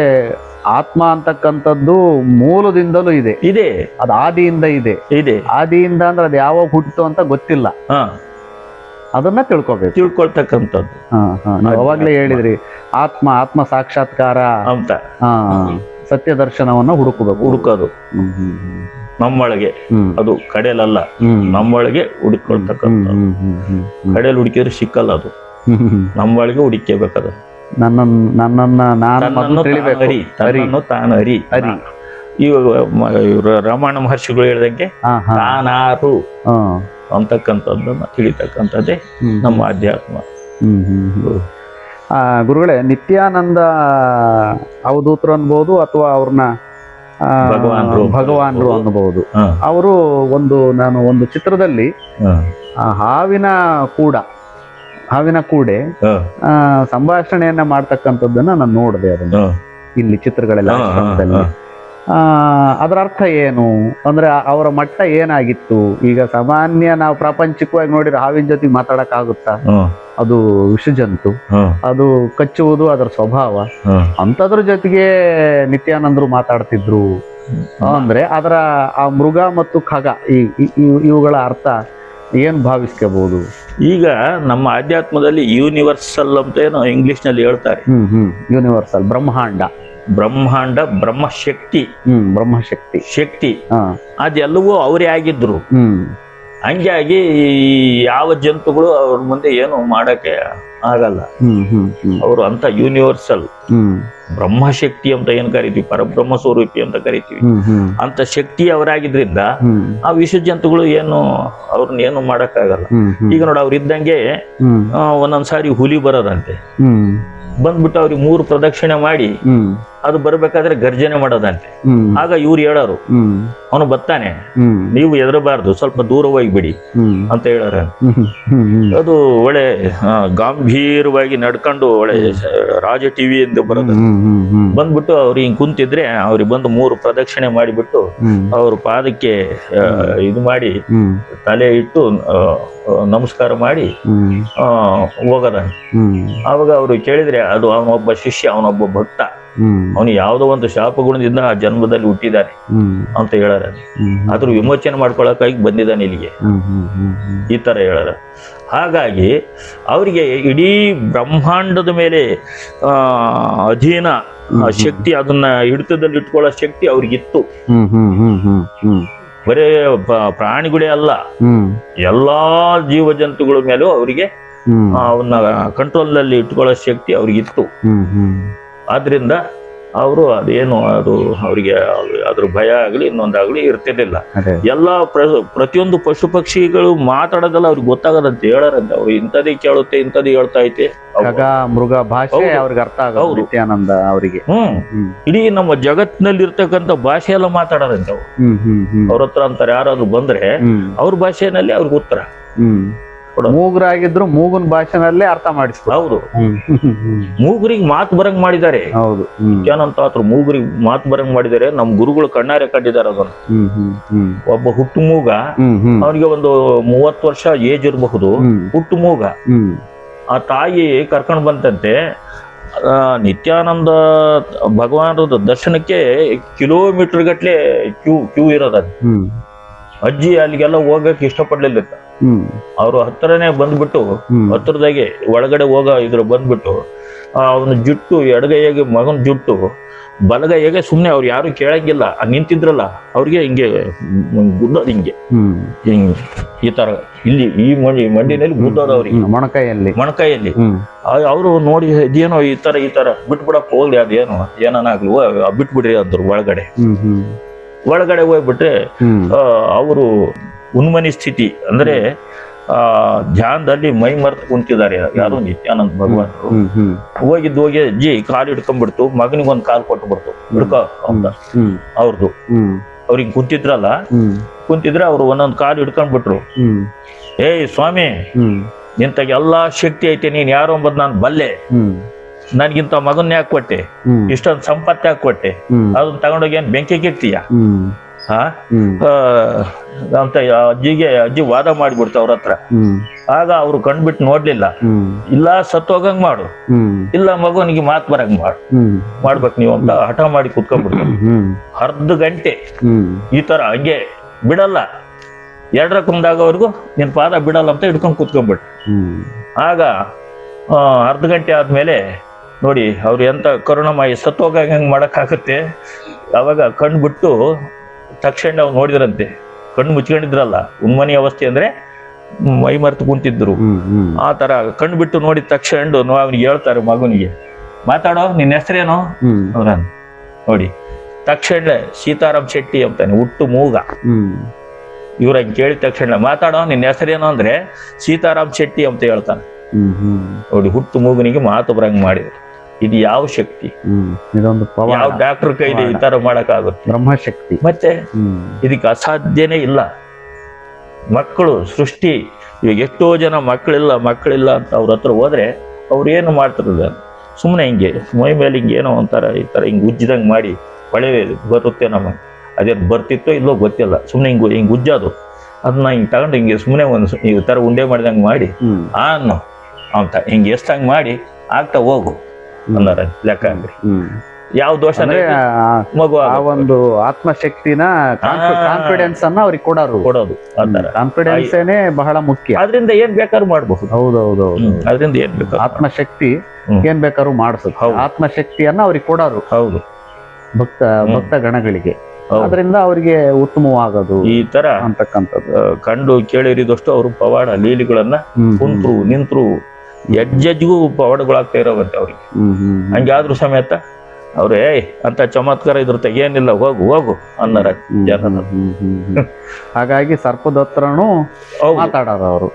B: ಆತ್ಮ ಅಂತಕ್ಕಂಥದ್ದು ಮೂಲದಿಂದಲೂ ಇದೆ, ಅದು ಆದಿಯಿಂದ ಇದೆ. ಆದಿಯಿಂದ ಅಂದ್ರೆ ಅದು ಯಾವಾಗ ಹುಟ್ಟಿತು ಅಂತ ಗೊತ್ತಿಲ್ಲ, ಅದನ್ನ
A: ತಿಳ್ಕೊಳ್ತಕ್ಕಂಥದ್ದು.
B: ಅವಾಗ್ಲೇ ಹೇಳಿದ್ರಿ, ಆತ್ಮ ಸಾಕ್ಷಾತ್ಕಾರ ಅಂತ, ಸತ್ಯ ದರ್ಶನವನ್ನ ಹುಡುಕೋದು.
A: ನಮ್ಮೊಳಗೆ, ಅದು ಕಡೆಯಲ್ಲ, ನಮ್ಮೊಳಗೆ ಹುಡುಕೊಳ್ತಕ್ಕಂಥ. ಕಡೆಯಲ್ಲಿ ಹುಡುಕಿದ್ರೆ ಸಿಕ್ಕಲ್ಲ, ಅದು ನಮ್ಮೊಳಗೆ ಹುಡುಕಬೇಕದು.
B: ನನ್ನನ್ನು
A: ತಾನು ಹರಿ. ಈ ರಮಣ ಮಹರ್ಷಿಗಳು ಹೇಳಿದಂಗೆ ತಾನಾರು ಅಂತಕ್ಕಂಥದ್ದನ್ನ ತಿಳಿತಕ್ಕಂಥದ್ದೇ ನಮ್ಮ ಅಧ್ಯಾತ್ಮ.
B: ಗುರುಗಳೇ, ನಿತ್ಯಾನಂದ ಅವಧೂತರು ಅನ್ಬೋದು ಅಥವಾ ಅವ್ರನ್ನ ಭಗವಾನ್ರು ಅನ್ನಬಹುದು. ಅವರು ನಾನು ಒಂದು ಚಿತ್ರದಲ್ಲಿ ಹಾವಿನ ಕೂಡೆ ಸಂಭಾಷಣೆಯನ್ನ ಮಾಡ್ತಕ್ಕಂಥದ್ದನ್ನ ನಾನು ನೋಡಿದೆ. ಅದನ್ನ ಇಲ್ಲಿ ಚಿತ್ರಗಳೆಲ್ಲ ಅದರ ಅರ್ಥ ಏನು ಅಂದ್ರೆ ಅವರ ಮಟ್ಟ ಏನಾಗಿತ್ತು? ಈಗ ಸಾಮಾನ್ಯ ನಾವು ಪ್ರಾಪಂಚಿಕವಾಗಿ ನೋಡಿದ್ರೆ ಹಾವಿನ ಜೊತೆಗೆ ಮಾತಾಡಕ್ಕಾಗುತ್ತಾ? ಅದು ವಿಷಜಂತು, ಅದು ಕಚ್ಚುವುದು ಅದರ ಸ್ವಭಾವ. ಅಂತದ್ರ ಜೊತೆಗೆ ನಿತ್ಯಾನಂದರು ಮಾತಾಡ್ತಿದ್ರು ಅಂದ್ರೆ ಅದರ ಆ ಮೃಗ ಮತ್ತು ಖಗ ಇವುಗಳ ಅರ್ಥ ಏನು ಭಾವಿಸ್ಕೋಬಹುದು?
A: ಈಗ ನಮ್ಮ ಆಧ್ಯಾತ್ಮದಲ್ಲಿ ಯೂನಿವರ್ಸಲ್ ಅಂತ ಏನೋ ಇಂಗ್ಲಿಷ್ ನಲ್ಲಿ ಹೇಳ್ತಾರೆ.
B: ಯೂನಿವರ್ಸಲ್ ಬ್ರಹ್ಮಾಂಡ,
A: ಬ್ರಹ್ಮಾಂಡ, ಬ್ರಹ್ಮಶಕ್ತಿ,
B: ಬ್ರಹ್ಮಶಕ್ತಿ,
A: ಶಕ್ತಿ, ಅದೆಲ್ಲವೂ ಅವರೇ ಆಗಿದ್ರು. ಹಂಗಾಗಿ ಯಾವ ಜಂತುಗಳು ಅವ್ರ ಮುಂದೆ ಏನು ಮಾಡಕ್ಕೆ ಆಗಲ್ಲ. ಅವರು ಅಂತ ಯೂನಿವರ್ಸಲ್ ಬ್ರಹ್ಮಶಕ್ತಿ ಅಂತ ಏನ್ ಕರಿತೀವಿ, ಪರಬ್ರಹ್ಮ ಸ್ವರೂಪಿ ಅಂತ ಕರಿತೀವಿ, ಅಂತ ಶಕ್ತಿ ಅವರಾಗಿದ್ರಿಂದ ಆ ವಿಷ ಜಂತುಗಳು ಏನು ಅವ್ರನ್ನ ಏನು ಮಾಡಕ್ಕಾಗಲ್ಲ. ಈಗ ನೋಡ ಅವ್ರ ಇದ್ದಂಗೆ ಒಂದೊಂದ್ಸಾರಿ ಹುಲಿ ಬರೋದಂತೆ, ಬಂದ್ಬಿಟ್ಟು ಅವ್ರಿಗೆ 3 ಪ್ರದಕ್ಷಿಣೆ ಮಾಡಿ ಅದು ಬರ್ಬೇಕಾದ್ರೆ ಗರ್ಜನೆ ಮಾಡೋದಂತೆ. ಆಗ ಇವ್ರು ಹೇಳೋರು, ಅವನು ಬರ್ತಾನೆ, ನೀವು ಎದರಬಾರ್ದು, ಸ್ವಲ್ಪ ದೂರ ಹೋಗ್ಬಿಡಿ ಅಂತ ಹೇಳಾರ. ಅದು ಒಳ್ಳೆ ಗಾಂಭೀರ್ಯವಾಗಿ ನಡ್ಕೊಂಡು ಒಳ್ಳೆ ರಾಜ ಟಿವಿ ಎಂದು ಬರೋದು. ಬಂದ್ಬಿಟ್ಟು ಅವ್ರು ಹಿಂಗ್ ಕುಂತಿದ್ರೆ ಅವ್ರಿಗೆ ಬಂದು 3 ಪ್ರದಕ್ಷಿಣೆ ಮಾಡಿಬಿಟ್ಟು ಅವ್ರ ಪಾದಕ್ಕೆ ಇದು ಮಾಡಿ ತಲೆ ಇಟ್ಟು ನಮಸ್ಕಾರ ಮಾಡಿ ಹೋಗದ. ಆವಾಗ ಅವ್ರು ಕೇಳಿದ್ರೆ ಅದು ಅವನೊಬ್ಬ ಶಿಷ್ಯ, ಅವನೊಬ್ಬ ಭಕ್ತ, ಅವನು ಯಾವುದೋ ಒಂದು ಶಾಪಗುಣದಿಂದ ಆ ಜನ್ಮದಲ್ಲಿ ಹುಟ್ಟಿದ್ದಾನೆ ಅಂತ ಹೇಳಾರ. ಅದ್ರ ವಿಮೋಚನೆ ಮಾಡ್ಕೊಳಕ್ಕಾಗಿ ಬಂದಿದ್ದಾನೆ ಇಲ್ಲಿಗೆ, ಈ ತರ ಹೇಳಾರ. ಹಾಗಾಗಿ ಅವರಿಗೆ ಇಡೀ ಬ್ರಹ್ಮಾಂಡದ ಮೇಲೆ ಅಧೀನ ಶಕ್ತಿ, ಅದನ್ನ ಹಿಡಿತದಲ್ಲಿ ಇಟ್ಕೊಳ್ಳೋ ಶಕ್ತಿ ಅವ್ರಿಗಿತ್ತು. ಬರೇ ಪ್ರಾಣಿಗಳೇ ಅಲ್ಲ, ಎಲ್ಲಾ ಜೀವ ಜಂತುಗಳ ಮೇಲೂ ಅವರಿಗೆ ಅವನ್ನ ಕಂಟ್ರೋಲ್ ನಲ್ಲಿ ಇಟ್ಕೊಳ್ಳೋ ಶಕ್ತಿ ಅವ್ರಿಗಿತ್ತು. ಆದ್ರಿಂದ ಅವರು ಅದೇನು ಅದು ಅವರಿಗೆ ಅದ್ರ ಭಯ ಆಗ್ಲಿ ಇನ್ನೊಂದಾಗ್ಲಿ ಇರ್ತಿರ್ಲಿಲ್ಲ. ಎಲ್ಲಾ ಪ್ರತಿಯೊಂದು ಪಶು ಪಕ್ಷಿಗಳು ಮಾತಾಡೋದಲ್ಲ ಅವ್ರಿಗೆ ಗೊತ್ತಾಗದಂತೆ, ಹೇಳಾರಂತೆ. ಅವ್ರು ಇಂಥದೇ ಕೇಳುತ್ತೆ, ಇಂಥದ್ದು ಹೇಳ್ತಾ ಐತೆ,
B: ಮೃಗ ಭಾಷೆ ಅವ್ರಿಗೆ ಅರ್ಥ ಆಗೋದು. ನಿತ್ಯಾನಂದ ಅವರಿಗೆ
A: ಇಡೀ ನಮ್ಮ ಜಗತ್ತಿನಲ್ಲಿ ಇರ್ತಕ್ಕಂಥ ಭಾಷೆ ಎಲ್ಲ ಮಾತಾಡೋದಂತೆ ಅವ್ರು. ಅವ್ರ ಹತ್ರ ಅಂತಾರೆ, ಯಾರಾದ್ರೂ ಬಂದ್ರೆ ಅವ್ರ ಭಾಷೆನಲ್ಲಿ ಅವ್ರಿಗೆ ಉತ್ತರ.
B: ಮೂಗರಾಗಿದ್ರು ಮೂಗನ್ ಭಾಷೆನಲ್ಲೇ ಅರ್ಥ ಮಾಡಿಸ್ತಾರೆ.
A: ಹೌದು, ಮೂಗರಿಗೆ ಮಾತು ಬರಂಗ್ ಮಾಡಿದ್ದಾರೆ.
B: ಹೌದು,
A: ಏನಂತ ಆತ್ರ ಮೂಗರಿಗೆ ಮಾತು ಬರಂಗ್ ಮಾಡಿದ್ದಾರೆ. ನಮ್ ಗುರುಗಳು ಕಣ್ಣಾರೆ ಕಂಡಿದ್ದಾರೆ ಅದನ್ನ. ಒಬ್ಬ ಹುಟ್ಟು ಮೂಗ, ಅವನಿಗೆ ಒಂದು 30 ವರ್ಷ ಏಜ್ ಇರಬಹುದು, ಹುಟ್ಟು ಮೂಗ. ಆ ತಾಯಿ ಕರ್ಕೊಂಡ್ ಬಂತಂತೆ. ನಿತ್ಯಾನಂದ ಭಗವಾನದ ದರ್ಶನಕ್ಕೆ ಕಿಲೋಮೀಟರ್ ಗಟ್ಲೆ ಕ್ಯೂ ಇರೋದ. ಅಜ್ಜಿ ಅಲ್ಲಿಗೆಲ್ಲ ಹೋಗಕ್ ಇಷ್ಟಪಡ್ಲಿಲ್ಲ. ಅವ್ರು ಹತ್ರನೇ ಬಂದ್ಬಿಟ್ಟು, ಹತ್ರದಾಗೆ ಒಳಗಡೆ ಇದ್ರ ಬಂದ್ಬಿಟ್ಟು ಅವನ ಜುಟ್ಟು ಎಡಗೈಯಾಗೆ ಮಗನ ಜುಟ್ಟು, ಬಲಗೈಯಾಗೆ ಸುಮ್ನೆ ಅವ್ರು ಯಾರು ಕೇಳಂಗಿಲ್ಲ. ನಿಂತಿದ್ರಲ್ಲ ಅವ್ರಿಗೆ ಹಿಂಗೆ ಗುದ್ದೋದು, ಹಿಂಗೆ ಈ ತರ ಇಲ್ಲಿ ಈ ಮಂಡಿನಲ್ಲಿ ಗುದ್ದೋದು ಅವ್ರಿಗೆ, ಮೊಣಕೈಯಲ್ಲಿ. ಅವರು ನೋಡಿ ಇದೇನೋ ಈ ತರ ಬಿಟ್ಬಿಡಕ್ ಹೋಗ್ಲಿ, ಅದೇನೋ ಏನಾಗ್ಲಿ ಬಿಟ್ಬಿಡ್ರಿ ಅಂದ್ರು. ಒಳಗಡೆ ಹೋಗ್ಬಿಟ್ರೆ ಅವರು ಉನ್ಮನಿ ಸ್ಥಿತಿ ಅಂದ್ರೆ ಧ್ಯಾನದಲ್ಲಿ ಮೈ ಮರೆತು ಕುಂತಿದ್ದಾರೆ ಯಾರು, ನಿತ್ಯಾನಂದ ಭಗವಾನರು. ಹೋಗಿ ಅಜ್ಜಿ ಕಾಲು ಹಿಡ್ಕೊಂಡ್ಬಿಡ್ತು, ಮಗನಿಗೊಂದ್ ಕಾಲು ಕೊಟ್ಬಿಡ್ತು, ಹಿಡ್ಕೊ ಅಂತ ಅವ್ರದ್ದು. ಅವ್ರಿಗೆ ಕುಂತಿದ್ರೆ ಅವ್ರು ಒಂದೊಂದ್ ಕಾಲು ಹಿಡ್ಕೊಂಡ್ಬಿಟ್ರು. ಏಯ್ ಸ್ವಾಮಿ, ನಿಂತಾಗ ಎಲ್ಲಾ ಶಕ್ತಿ ಐತೆ, ನೀನ್ ಯಾರು ಅಂಬದ್ ನಾನ್ ಬಲ್ಲೆ, ನನ್ಗಿಂತ ಮಗನ್ ಯಾಕೆ ಕೊಟ್ಟೆ, ಇಷ್ಟೊಂದು ಸಂಪತ್ತು ಯಾಕೆ ಕೊಟ್ಟೆ, ಅದನ್ನ ತಗೊಂಡೋಗಿ ಏನ್ ಬೆಂಕಿಗೆ ಇರ್ತೀಯ ಅಂತ ಅಜ್ಜಿ ವಾದ ಮಾಡಿಬಿಡ್ತು ಅವ್ರ ಹತ್ರ. ಆಗ ಅವ್ರು ಕಣ್ಬಿಟ್ಟು ನೋಡ್ಲಿಲ್ಲ. ಇಲ್ಲ ಸತ್ತೋಗಂಗ್ ಮಾಡು, ಇಲ್ಲ ಮಗುವನಿಗೆ ಮಾತು ಬರಂಗ್ ಮಾಡ್ಬೇಕು ನೀವು ಅಂತ ಹಠ ಮಾಡಿ ಕುತ್ಕೊಂಡ್ಬಿಡ್ತು. ಅರ್ಧ ಗಂಟೆ ಈ ತರ ಹಂಗೆ ಬಿಡಲ್ಲ, 2ರ ಕುಂದಾಗವರೆಗೂ ನಿನ್ ಪಾದ ಬಿಡಲ್ಲ ಅಂತ ಹಿಡ್ಕೊಂಡ್ ಕುತ್ಕೊಂಡ್ಬಿಟ್ಟು. ಆಗ ಅರ್ಧ ಗಂಟೆ ಆದ್ಮೇಲೆ ನೋಡಿ ಅವ್ರು ಎಂತ ಕರುಣಮಯಿ, ಸತ್ತೋಗಂಗ್ ಮಾಡಕ್ಕಾಗತ್ತೆ. ಅವಾಗ ಕಣ್ಣು ಬಿಟ್ಟು ತಕ್ಷಣ ಅವ್ರು ನೋಡಿದ್ರಂತೆ, ಕಣ್ಣು ಮುಚ್ಕೊಂಡಿದ್ರಲ್ಲ, ಉನ್ಮನಿ ಅವಸ್ಥೆ ಅಂದ್ರೆ ಮೈ ಮರೆತು ಕುಂತಿದ್ರು. ಆ ತರ ಕಣ್ಣು ಬಿಟ್ಟು ನೋಡಿದ ತಕ್ಷಣ ಅವ್ನಿಗೆ ಹೇಳ್ತಾರೆ, ಮಗನಿಗೆ ಮಾತಾಡೋ, ನಿನ್ನ ಹೆಸರೇನೋ ಅವ್ರ ನೋಡಿ. ತಕ್ಷಣ ಸೀತಾರಾಮ್ ಶೆಟ್ಟಿ ಅಂತಾನೆ, ಹುಟ್ಟು ಮೂಗ. ಇವ್ರ ಕೇಳಿದ ತಕ್ಷಣ ಮಾತಾಡೋ, ನಿನ್ನ ಹೆಸರೇನೋ ಅಂದ್ರೆ ಸೀತಾರಾಮ್ ಶೆಟ್ಟಿ ಅಂತ ಹೇಳ್ತಾನೆ. ನೋಡಿ, ಹುಟ್ಟು ಮೂಗನಿಗೆ ಮಾತು ಬರಂಗ್ ಮಾಡಿದ್ರು. ಇದು ಯಾವ ಶಕ್ತಿ,
B: ಇದೊಂದು
A: ಯಾವ ಡಾಕ್ಟರ್ ಕೈಲಿ ಈ ತರ ಮಾಡಕ್ಕಾಗುತ್ತೆ?
B: ಬ್ರಹ್ಮಶಕ್ತಿ.
A: ಮತ್ತೆ ಇದಕ್ಕೆ ಅಸಾಧ್ಯನೇ ಇಲ್ಲ. ಮಕ್ಕಳು ಸೃಷ್ಟಿ, ಇವಾಗ ಎಷ್ಟೋ ಜನ ಮಕ್ಕಳಿಲ್ಲ ಅಂತ ಅವ್ರ ಹತ್ರ ಹೋದ್ರೆ ಅವ್ರು ಏನು ಮಾಡ್ತಿರೋದು, ಸುಮ್ಮನೆ ಹಿಂಗೆ ಮೈ ಮೇಲೆ ಹಿಂಗೆ ಏನೋ ಒಂಥರ ಈ ತರ ಹಿಂಗೆ ಉಜ್ಜಿದಂಗೆ ಮಾಡಿ ಹೊಳೆ ಬರುತ್ತೆ ನಮಗೆ. ಅದೇನು ಬರ್ತಿತ್ತೋ ಇಲ್ಲೋ ಗೊತ್ತಿಲ್ಲ, ಸುಮ್ಮನೆ ಹಿಂಗೆ ಉಜ್ಜೋದು, ಅದನ್ನ ಹಿಂಗೆ ತಗೊಂಡು ಹಿಂಗೆ ಸುಮ್ಮನೆ ಒಂದು ಈ ಥರ ಉಂಡೆ ಮಾಡಿದಂಗೆ ಮಾಡಿ ಅನ್ನು ಅಂತ ಹಿಂಗೆ ಎಷ್ಟು ಹಂಗೆ ಮಾಡಿ ಆಗ್ತಾ ಹೋಗು ಅನ್ನೋರ ಲೆಕ್ಕ ಅಂದ್ರಿ. ಯಾವ ದೋಷ ಮಗು
B: ಆ ಒಂದು ಆತ್ಮಶಕ್ತಿನ ಕಾನ್ಫಿಡೆನ್ಸ್ ಅನ್ನ ಅವ್ರಿಗೆ
A: ಕೊಡೋದು ಆತರ
B: ಕಾನ್ಫಿಡೆನ್ಸ್ ಬಹಳ ಮುಖ್ಯ.
A: ಅದರಿಂದ ಏನ್ ಬೇಕಾದ್ರೂ ಮಾಡ್ಬಹುದು.
B: ಹೌದೌದು,
A: ಅದರಿಂದ ಏನ್ ಬೇಕಾದ್ರೂ
B: ಆತ್ಮಶಕ್ತಿ ಏನ್ ಬೇಕಾದ್ರೂ ಮಾಡಿಸುತ್ತೆ. ಆತ್ಮಶಕ್ತಿಯನ್ನ ಅವ್ರಿಗೆ ಕೊಡೋರು.
A: ಹೌದು,
B: ಭಕ್ತ ಗಣಗಳಿಗೆ. ಅದರಿಂದ ಅವರಿಗೆ ಉತ್ತಮವಾಗೋದು
A: ಈ ತರ
B: ಅಂತಕ್ಕಂಥದ್ದು
A: ಕಂಡು ಕೇಳಿರಿದಷ್ಟು ಅವರು ಪವಾಡ ಲೀಲಿಗಳನ್ನ ಕುಂತ್ರು ನಿಂತ್ರು ಹೆಜ್ಜೆಜ್ಗೂ ಪವಾಡಗಳಾಗ್ತಾ ಇರೋವಂತೆ ಅವ್ರಿಗೆ. ಹಂಗಾದ್ರೂ ಸಮೇತ ಅವ್ರೇ ಅಂತ ಚಮತ್ಕಾರ ಇದ್ರ ಏನಿಲ್ಲ, ಹೋಗು ಹೋಗು ಅನ್ನರ ಜನ.
B: ಹಾಗಾಗಿ ಸರ್ಪದ ಹತ್ರನೂ ಮಾತಾಡೋರು ಅವರು.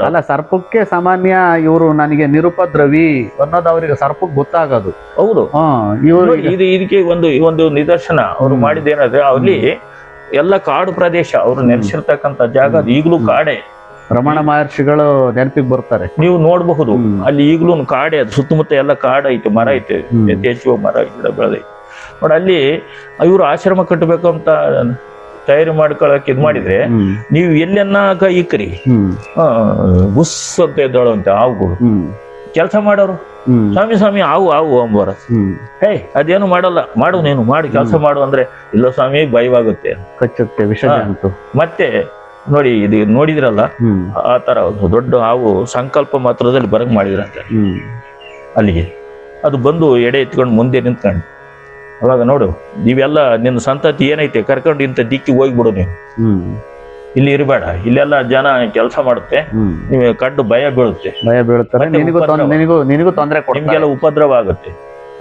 B: ಅಲ್ಲ, ಸರ್ಪಕ್ಕೆ ಸಾಮಾನ್ಯ ಇವರು ನನಗೆ ನಿರುಪದ್ರವಿ ಅನ್ನೋದು ಅವ್ರಿಗೆ ಸರ್ಪಕ್ಕೆ ಗೊತ್ತಾಗೋದು.
A: ಹೌದು, ಇವರು ಇದಕ್ಕೆ ಒಂದು ನಿದರ್ಶನ ಅವ್ರು ಮಾಡಿದ್ದೇನಾದ್ರೆ, ಅಲ್ಲಿ ಎಲ್ಲ ಕಾಡು ಪ್ರದೇಶ ಅವ್ರು ನೆಲೆಸಿರ್ತಕ್ಕಂಥ ಜಾಗ ಅದು ಈಗಲೂ ಕಾಡೆ.
B: ರಮಣ ಮಹರ್ಷಿಗಳು ನೆನಪಿಗೆ ಬರ್ತಾರೆ,
A: ನೀವು ನೋಡಬಹುದು. ಅಲ್ಲಿ ಈಗಲೂ ಕಾಡೆ, ಅದು ಸುತ್ತಮುತ್ತ ಎಲ್ಲ ಕಾಡು ಐತೆ, ಮರ ಐತೆ, ಯಥೇಚ್ಛ ಮರ ಗಿಡ ಬೆಳೆದೈತೆ ನೋಡಿ. ಅಲ್ಲಿ ಇವರು ಆಶ್ರಮ ಕಟ್ಟಬೇಕು ಅಂತ ತಯಾರಿ ಮಾಡ್ಕೊಳಕ್ ಇದ್ ಮಾಡಿದ್ರೆ, ನೀವು ಎಲ್ಲೆನ್ನ ಇಕ್ರಿ ಬುಸ್ ಅಂತ ಎದ್ದೋಳಂತೆ ಹಾವುಗಳು ಕೆಲಸ ಮಾಡೋರು. ಸ್ವಾಮಿ ಸ್ವಾಮಿ ಹಾವು ಅಂಬಾರ, ಹೇ ಅದೇನು ಮಾಡಲ್ಲ, ಮಾಡು ನೀನು ಮಾಡಿ ಕೆಲಸ ಮಾಡು ಅಂದ್ರೆ, ಇಲ್ಲ ಸ್ವಾಮಿ ಭಯವಾಗುತ್ತೆ,
B: ಕಚ್ಚುತ್ತೆ, ವಿಷ ಅಂತು.
A: ಮತ್ತೆ ನೋಡಿ, ಇದು ನೋಡಿದ್ರಲ್ಲ ಆ ತರ ಒಂದು ದೊಡ್ಡ ಹಾವು ಸಂಕಲ್ಪ ಮಾತ್ರದಲ್ಲಿ ಬರಂಗ್ ಮಾಡಿದ್ರಂತೆ ಅಲ್ಲಿಗೆ. ಅದು ಬಂದು ಎಡೆ ಎತ್ಕೊಂಡು ಮುಂದೆ ನಿಂತ್ಕೊಂಡು, ಅವಾಗ ನೋಡು ನೀವೆಲ್ಲ ನಿನ್ನ ಸಂತತಿ ಏನೈತೆ ಕರ್ಕೊಂಡು ಇಂಥ ದಿಕ್ಕಿಗೆ ಹೋಗ್ಬಿಡು, ನೀವು ಇಲ್ಲಿ ಇರಬೇಡ, ಇಲ್ಲೆಲ್ಲ ಜನ ಕೆಲಸ ಮಾಡುತ್ತೆ, ನೀವು ಕಂಡು ಭಯ ಬೀಳುತ್ತೆ,
B: ನಿನಗೂ ತೊಂದರೆ,
A: ನಿಮ್ಗೆಲ್ಲ ಉಪದ್ರವ ಆಗುತ್ತೆ.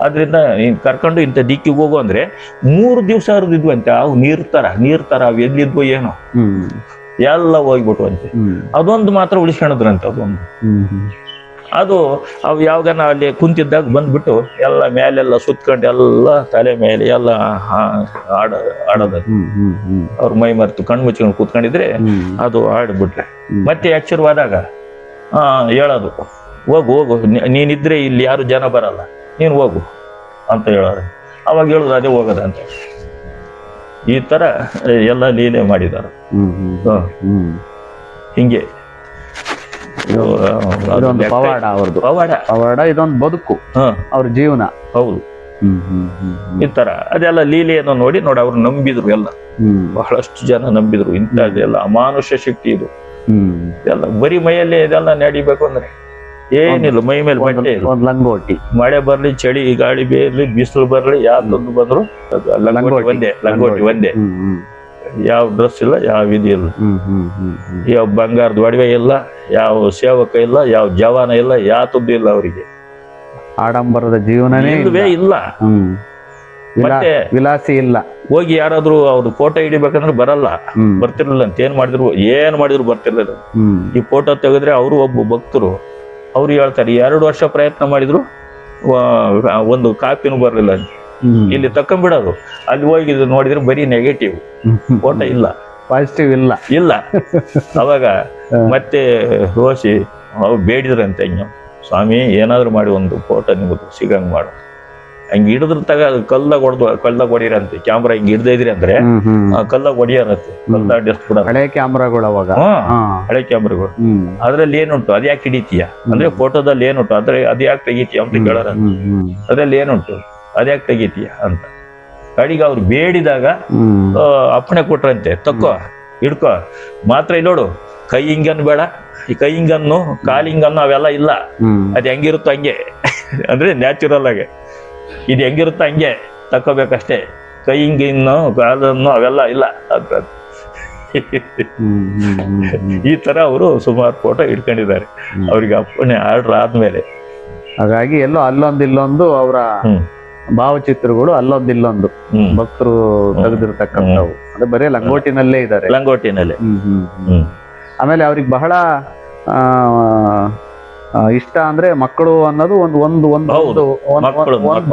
A: ಆದ್ರಿಂದ ನೀನ್ ಕರ್ಕೊಂಡು ಇಂಥ ದಿಕ್ಕಿಗೆ ಹೋಗು ಅಂದ್ರೆ 3 ದಿವಸ ಹರಿದಿದ್ವಂತೆ ಅವು ನೀರ್ ತರ ಅವು ಎಲ್ಲಿದ್ವು ಏನೋ ಎಲ್ಲ ಹೋಗ್ಬಿಟ್ವಂತೆ. ಅದೊಂದು ಮಾತ್ರ ಉಳಿಸ್ಕೊಳದ್ರಂತೆ. ಅದು ಅವು ಯಾವಾಗನ ಅಲ್ಲಿ ಕುಂತಿದ್ದಾಗ ಬಂದ್ಬಿಟ್ಟು ಎಲ್ಲ ಮೇಲೆಲ್ಲ ಸುತ್ಕೊಂಡು ಎಲ್ಲ ತಲೆ ಮೇಲೆ ಎಲ್ಲ ಆಡೋದು. ಅವ್ರ ಮೈ ಮರೆತು ಕಣ್ಣು ಮುಚ್ಕೊಂಡು ಕೂತ್ಕೊಂಡಿದ್ರೆ ಅದು ಆಡ್ಬಿಟ್ರೆ ಮತ್ತೆ ಎಚ್ಚರವಾದಾಗ ಹೇಳೋದು, ಹೋಗು ನೀನಿದ್ರೆ ಇಲ್ಲಿ ಯಾರು ಜನ ಬರಲ್ಲ, ನೀನು ಹೋಗು ಅಂತ ಹೇಳೋದು. ಅವಾಗ ಹೇಳುದು ಅದೇ ಹೋಗೋದಂತ. ಈ ತರ ಎಲ್ಲ ಲೀಲೆ ಮಾಡಿದಾರ. ಹಿಂಗೆ
B: ಪವಾಡ ಇದೊಂದು ಬದುಕು, ಅವ್ರ ಜೀವನ.
A: ಹೌದು, ಈ ತರ ಅದೆಲ್ಲ ಲೀಲೆಯನ್ನು ನೋಡಿ ಅವ್ರು ನಂಬಿದ್ರು. ಎಲ್ಲ ಬಹಳಷ್ಟು ಜನ ನಂಬಿದ್ರು. ಇಂಥದ್ದೆಲ್ಲ ಅಮಾನುಷ ಶಕ್ತಿ ಇದು. ಎಲ್ಲ ಬರೀ ಮೈಯಲ್ಲಿ ಇದೆಲ್ಲ ನಡಿಬೇಕು ಅಂದ್ರೆ ಏನಿಲ್ಲ, ಮೈ ಮೇಲೆ ಬಟ್ಟೆ,
B: ಲಂಗೋಟಿ,
A: ಮಳೆ ಬರ್ಲಿ, ಚಳಿ ಗಾಳಿ ಬೇರ್ಲಿ, ಬಿಸಿಲು ಬರ್ಲಿ, ಯಾವ್ದೊಂದು ಬಂದ್ರು ಲಂಗೋಟಿ ಒಂದೇ. ಯಾವ ಡ್ರೆಸ್ ಇಲ್ಲ, ಯಾವ ಇದು ಇಲ್ಲ, ಯಾವ ಬಂಗಾರದ ಒಡವೆ ಇಲ್ಲ, ಯಾವ ಸೇವಕ ಇಲ್ಲ, ಯಾವ ಜವಾನ ಇಲ್ಲ, ಯಾತದ್ದು ಇಲ್ಲ ಅವರಿಗೆ.
B: ಆಡಂಬರದ ಜೀವನನೇ
A: ಇಲ್ಲ,
B: ಮತ್ತೆ ವಿಲಾಸಿ ಇಲ್ಲ.
A: ಹೋಗಿ ಯಾರಾದ್ರೂ ಅವ್ರು ಫೋಟೋ ಹಿಡಿಬೇಕಂದ್ರೆ ಬರಲ್ಲ, ಬರ್ತಿರ್ಲಿಲ್ಲ ಅಂತ. ಏನ್ ಮಾಡಿದ್ರು ಬರ್ತಿರ್ಲಿಲ್ಲ. ಈ ಫೋಟೋ ತೆಗೆದ್ರೆ ಅವರು ಒಬ್ಬ ಭಕ್ತರು ಅವ್ರು ಹೇಳ್ತಾರೆ, 2 ವರ್ಷ ಪ್ರಯತ್ನ ಮಾಡಿದ್ರು ಒಂದು ಕಾಪಿನೂ ಬರ್ಲಿಲ್ಲ ಅಂತ. ಇಲ್ಲಿ ತಕೊಂಡ್ಬಿಡೋದು, ಅಲ್ಲಿ ಹೋಗಿ ನೋಡಿದ್ರೆ ಬರೀ ನೆಗೆಟಿವ್, ಫೋಟೋ ಇಲ್ಲ,
B: ಪಾಸಿಟಿವ್ ಇಲ್ಲ.
A: ಅವಾಗ ಮತ್ತೆ ರೋಷಿ ಅವ್ರು ಬೇಡಿದ್ರಂತೆ, ಸ್ವಾಮಿ ಏನಾದ್ರು ಮಾಡಿ ಒಂದು ಫೋಟೋ ನಿಮ್ಗೆ ಸಿಗಂಗ್ ಮಾಡು. ಹಂಗೆ ಹಿಡಿದ್ರ ಕಲ್ದಾಗ ಹೊಡಿರಂತೆ. ಕ್ಯಾಮ್ರಾ ಹಿಂಗ್ ಹಿಡ್ದಿದ್ರಿ ಅಂದ್ರೆ ಕಲ್ದಾಗ ಹೊಡಿಯರಂತೆ, ಕಲ್ದಾಗ ಎಷ್ಟು ಬಿಡ.
B: ಹಳೆ ಕ್ಯಾಮ್ರಾಗಳು ಅವಾಗ,
A: ಹಳೆ ಕ್ಯಾಮ್ರಾಗಳು. ಅದ್ರಲ್ಲಿ ಏನುಂಟು, ಅದ್ ಯಾಕೆ ಹಿಡಿತೀಯ ಅಂದ್ರೆ, ಫೋಟೋದಲ್ಲಿ ಏನುಂಟು ಅದ್ರ ಅದ್ ಯಾಕೆ ತೆಗಿತೀಯ ಅಂತ ಕೇಳಾರ. ಅದ್ರಲ್ಲಿ ಏನುಂಟು, ಅದ್ಯಾಕೆ ತೆಗಿತೀಯ ಅಂತ. ಕಡೆಗೆ ಅವ್ರು ಬೇಡಿದಾಗ ಅಪ್ಪಣೆ ಕೊಟ್ರಂತೆ, ತಕ್ಕೋ ಹಿಡ್ಕೊ, ಮಾತ್ರ ನೋಡು, ಕೈ ಹಿಂಗನ್ನು ಬೇಡ, ಈ ಕೈ ಹಿಂಗನ್ನು ಕಾಲು ಹಿಂಗನ್ನು ಅವೆಲ್ಲ ಇಲ್ಲ, ಅದ್ ಹೆಂಗಿರುತ್ತೋ ಹಂಗೆ ಅಂದ್ರೆ ನ್ಯಾಚುರಲ್ ಆಗಿ ಇದು ಹೆಂಗಿರುತ್ತೋ ಹಂಗೆ ತಕ್ಕೋಬೇಕಷ್ಟೇ. ಕೈ ಹಿಂಗಿನ್ನು ಕಾಲನ್ನು ಅವೆಲ್ಲ ಇಲ್ಲ ಅಂತ. ಈ ತರ ಅವರು ಸುಮಾರು ಫೋಟೋ ಇಟ್ಕೊಂಡಿದ್ದಾರೆ ಅವ್ರಿಗೆ ಅಪ್ಪಣೆ ಆರ್ಡರ್ ಆದ್ಮೇಲೆ.
B: ಹಾಗಾಗಿ ಎಲ್ಲೋ ಅಲ್ಲೊಂದು ಇಲ್ಲೊಂದು ಅವರ ಭಾವಚಿತ್ರಗಳು ಅಲ್ಲೊಂದಿಲ್ಲೊಂದು ಭಕ್ತರು ತೆಗೆದಿರ್ತಕ್ಕಂಥವು. ಅದು ಬರೀ ಲಂಗೋಟಿನಲ್ಲೇ ಇದ್ದಾರೆ,
A: ಲಂಗೋಟಿನಲ್ಲೇ.
B: ಆಮೇಲೆ ಅವ್ರಿಗೆ ಬಹಳ ಇಷ್ಟ ಅಂದ್ರೆ ಮಕ್ಕಳು ಅನ್ನೋದು ಒಂದು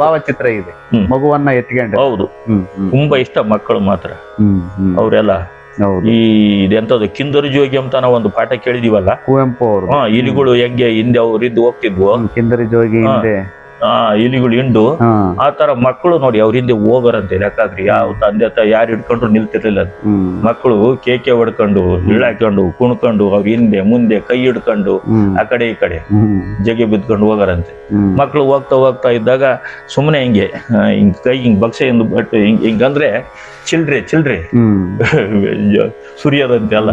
B: ಭಾವಚಿತ್ರ ಇದೆ, ಮಗುವನ್ನ ಎತ್ಕೊಂಡು.
A: ಹೌದು, ತುಂಬಾ ಇಷ್ಟ ಮಕ್ಕಳು ಮಾತ್ರ ಅವರೆಲ್ಲ. ಈ ಇದೆಂತದ್ದು ಕಿಂದರಿ ಜೋಗಿ ಅಂತ ನಾವು ಒಂದು ಪಾಠ ಕೇಳಿದೀವಲ್ಲ,
B: ಕುವೆಂಪು ಅವರು.
A: ಇಲಿಗಳು ಹೆಂಗೆ ಹಿಂದೆ ಅವ್ರು ಇದ್ದು ಹೋಗ್ತಿದ್ವು,
B: ಕಿಂದರಿ ಜೋಗಿ ಹಿಂದೆ
A: ಇಲಿಗಳು ಹಿಂಡು ಆ ತರ ಮಕ್ಕಳು ನೋಡಿ ಅವ್ರ ಹಿಂದೆ ಹೋಗರಂತೆ. ಯಾಕಾದ್ರೆ ಯಾವ ತಂದೆ ತಾಯಿ ಯಾರು ಹಿಡ್ಕೊಂಡ್ರು ನಿಲ್ತಿರ್ಲಿಲ್ಲ. ಮಕ್ಕಳು ಕೇಕೆ ಹೊಡ್ಕೊಂಡು ಇಳಾಕೊಂಡು ಕುಣ್ಕೊಂಡು ಅವ್ರ ಹಿಂದೆ ಮುಂದೆ ಕೈ ಹಿಡ್ಕೊಂಡು ಆ ಕಡೆ ಈ ಕಡೆ ಜಗೆ ಬಿದ್ಕೊಂಡು ಹೋಗರಂತೆ. ಮಕ್ಕಳು ಹೋಗ್ತಾ ಹೋಗ್ತಾ ಇದ್ದಾಗ ಸುಮ್ಮನೆ ಹಿಂಗೆ ಹಿಂಗ್ ಕೈ ಹಿಂಗ್ ಬಕ್ಸೆಯಿಂದ ಬಟ್ ಹಿಂಗಂದ್ರೆ ಚಿಲ್ಡ್ರೆ ಸುರಿಯೋದಂತೆ ಎಲ್ಲ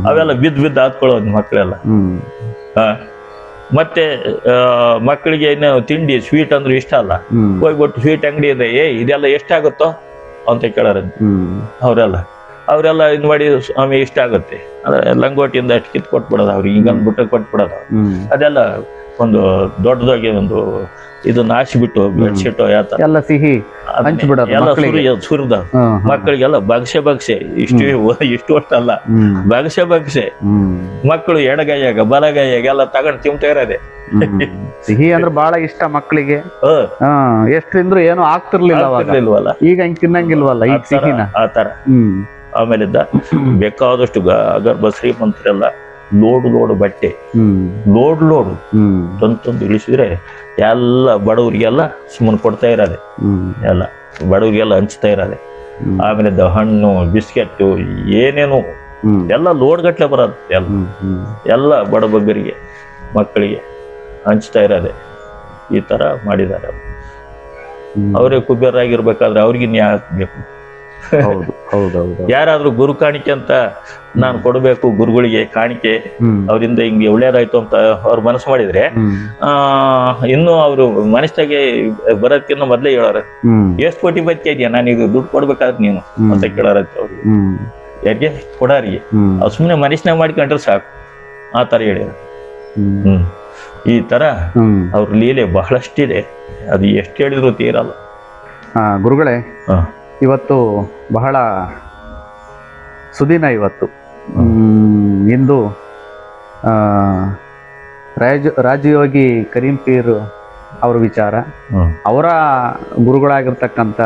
A: ಅವೆಲ್ಲ ಬಿದ್ದು ಹಾತ್ಕೊಳ್ಳೋದು ಮಕ್ಕಳೆಲ್ಲ. ಮತ್ತೆ ಮಕ್ಕಳಿಗೆ ಏನು ತಿಂಡಿ ಸ್ವೀಟ್ ಅಂದ್ರೆ ಇಷ್ಟ ಅಲ್ಲ. ಹೋಗ್ಬಿಟ್ಟು ಸ್ವೀಟ್ ಅಂಗಡಿ ಇದೆ, ಇದೆಲ್ಲ ಎಷ್ಟಾಗುತ್ತೋ ಅಂತ ಕೇಳಾರಂತೆ ಅವರೆಲ್ಲ ಇದು ಮಾಡಿ ಸ್ವಾಮಿ ಇಷ್ಟ ಆಗುತ್ತೆ ಲಂಗೋಟಿಯಿಂದ ಅಷ್ಟು ಕಿತ್ ಕೊಟ್ಬಿಡೋದು ಅವ್ರಿಗೆ, ಹಿಂಗಂದ್ ಬಿಟ್ಟು ಕೊಟ್ಬಿಡೋದು. ಅದೆಲ್ಲ ಒಂದು ದೊಡ್ಡದಾಗಿ ಒಂದು ಇದನ್ನ ಹಾಸಿಬಿಟ್ಟು ಬೆಡ್ಶೀಟ್ ಎಲ್ಲ
B: ಸಿಹಿ
A: ಎಲ್ಲ ಸುರಿದ ಮಕ್ಕಳಿಗೆಲ್ಲ ಬಗ್ಸೆ ಇಷ್ಟು ಅಷ್ಟಲ್ಲ ಬಗ್ಸೆ ಮಕ್ಕಳು ಎಡಗೈಯಾಗ ಬಲಗೈಯಾಗ ಎಲ್ಲ ತಗೊಂಡು ತಿಂತಾ ಇರೋದೆ.
B: ಸಿಹಿ ಅಂದ್ರೆ ಬಹಳ ಇಷ್ಟ ಮಕ್ಕಳಿಗೆ. ಎಷ್ಟು ತಿಂದ್ರು ಏನು ಆಗ್ತಿರ್ಲಿಲ್ಲ, ಈಗ ಹಿಂಗ್ ತಿನ್ನಂಗಿಲ್ವಲ್ಲ ಈಗ ಸಿಹಿನ
A: ಆ ತರ. ಆಮೇಲಿದ್ದ ಬೇಕಾದಷ್ಟು ಅಗರ್ಭ ಶ್ರೀಮಂತರೆಲ್ಲ ಲೋಡು ಬಟ್ಟೆ ಲೋಡು ತಂದು ಇಳಿಸಿದ್ರೆ ಎಲ್ಲ ಬಡವರಿಗೆಲ್ಲ ಸುಮ್ಮನೆ ಕೊಡ್ತಾ ಇರೋದೆ, ಎಲ್ಲ ಬಡವರಿಗೆಲ್ಲ ಹಂಚ್ತಾ ಇರೋದೆ. ಆಮೇಲೆ ಹಣ್ಣು ಬಿಸ್ಕೆಟ್ ಏನೇನು ಎಲ್ಲ ಲೋಡ್ ಗಟ್ಲೆ ಬರೋದು ಎಲ್ಲ ಬಡಬಗ್ಗರಿಗೆ ಮಕ್ಕಳಿಗೆ ಹಂಚ್ತಾ ಇರೋದೆ. ಈ ತರ ಮಾಡಿದ್ದಾರೆ. ಅವರೇ ಕುಬೇರಾಗಿರ್ಬೇಕಾದ್ರೆ ಅವ್ರಿಗೆ ನ್ಯಾಯ ಹಾಕ್ಬೇಕು. ಯಾರಾದ್ರೂ ಗುರು ಕಾಣಿಕೆ ಅಂತ ನಾನು ಕೊಡ್ಬೇಕು ಗುರುಗಳಿಗೆ ಕಾಣಿಕೆ, ಅವರಿಂದ ಹಿಂಗೆ ಒಳ್ಳೇದಾಯ್ತು ಅಂತ ಅವ್ರು ಮನಸ್ಸು ಮಾಡಿದ್ರೆ ಇನ್ನು ಅವರು ಮನಸ್ಸಾಗೆ ಬರೋದಕ್ಕಿಂತ ಮೊದ್ಲೇ ಹೇಳೋರ, ಎಷ್ಟು ಕೋಟಿ ಬಚ್ಚ ಇದೆಯಾ ನಾನೀಗ ದುಡ್ಡು ಕೊಡ್ಬೇಕಾದ್ರೆ ನೀನು ಅಂತ ಕೇಳಾರತ್ತೆ ಅವ್ರಿಗೆ. ಯಾರಿಗೆ ಕೊಡಾರಿಗೆ ಅವ್ರು ಸುಮ್ಮನೆ ಮನಸ್ಸನ್ನ ಮಾಡ್ಕೊಂಡ್ರೆ ಸಾಕು ಆ ತರ ಹೇಳ್ಯಾರ. ಈ ತರ ಅವ್ರ ಲೀಲೆ ಬಹಳಷ್ಟಿದೆ, ಅದು ಎಷ್ಟು ಹೇಳಿದ್ರು ತೀರಲ್ಲ.
B: ಗುರುಗಳೇ, ಇವತ್ತು ಬಹಳ ಸುದಿನ. ಇವತ್ತು ಇಂದು ರಾಜಯೋಗಿ ಕರೀಂ ಪೀರ್ ಅವರ ವಿಚಾರ, ಅವರ ಗುರುಗಳಾಗಿರ್ತಕ್ಕಂಥ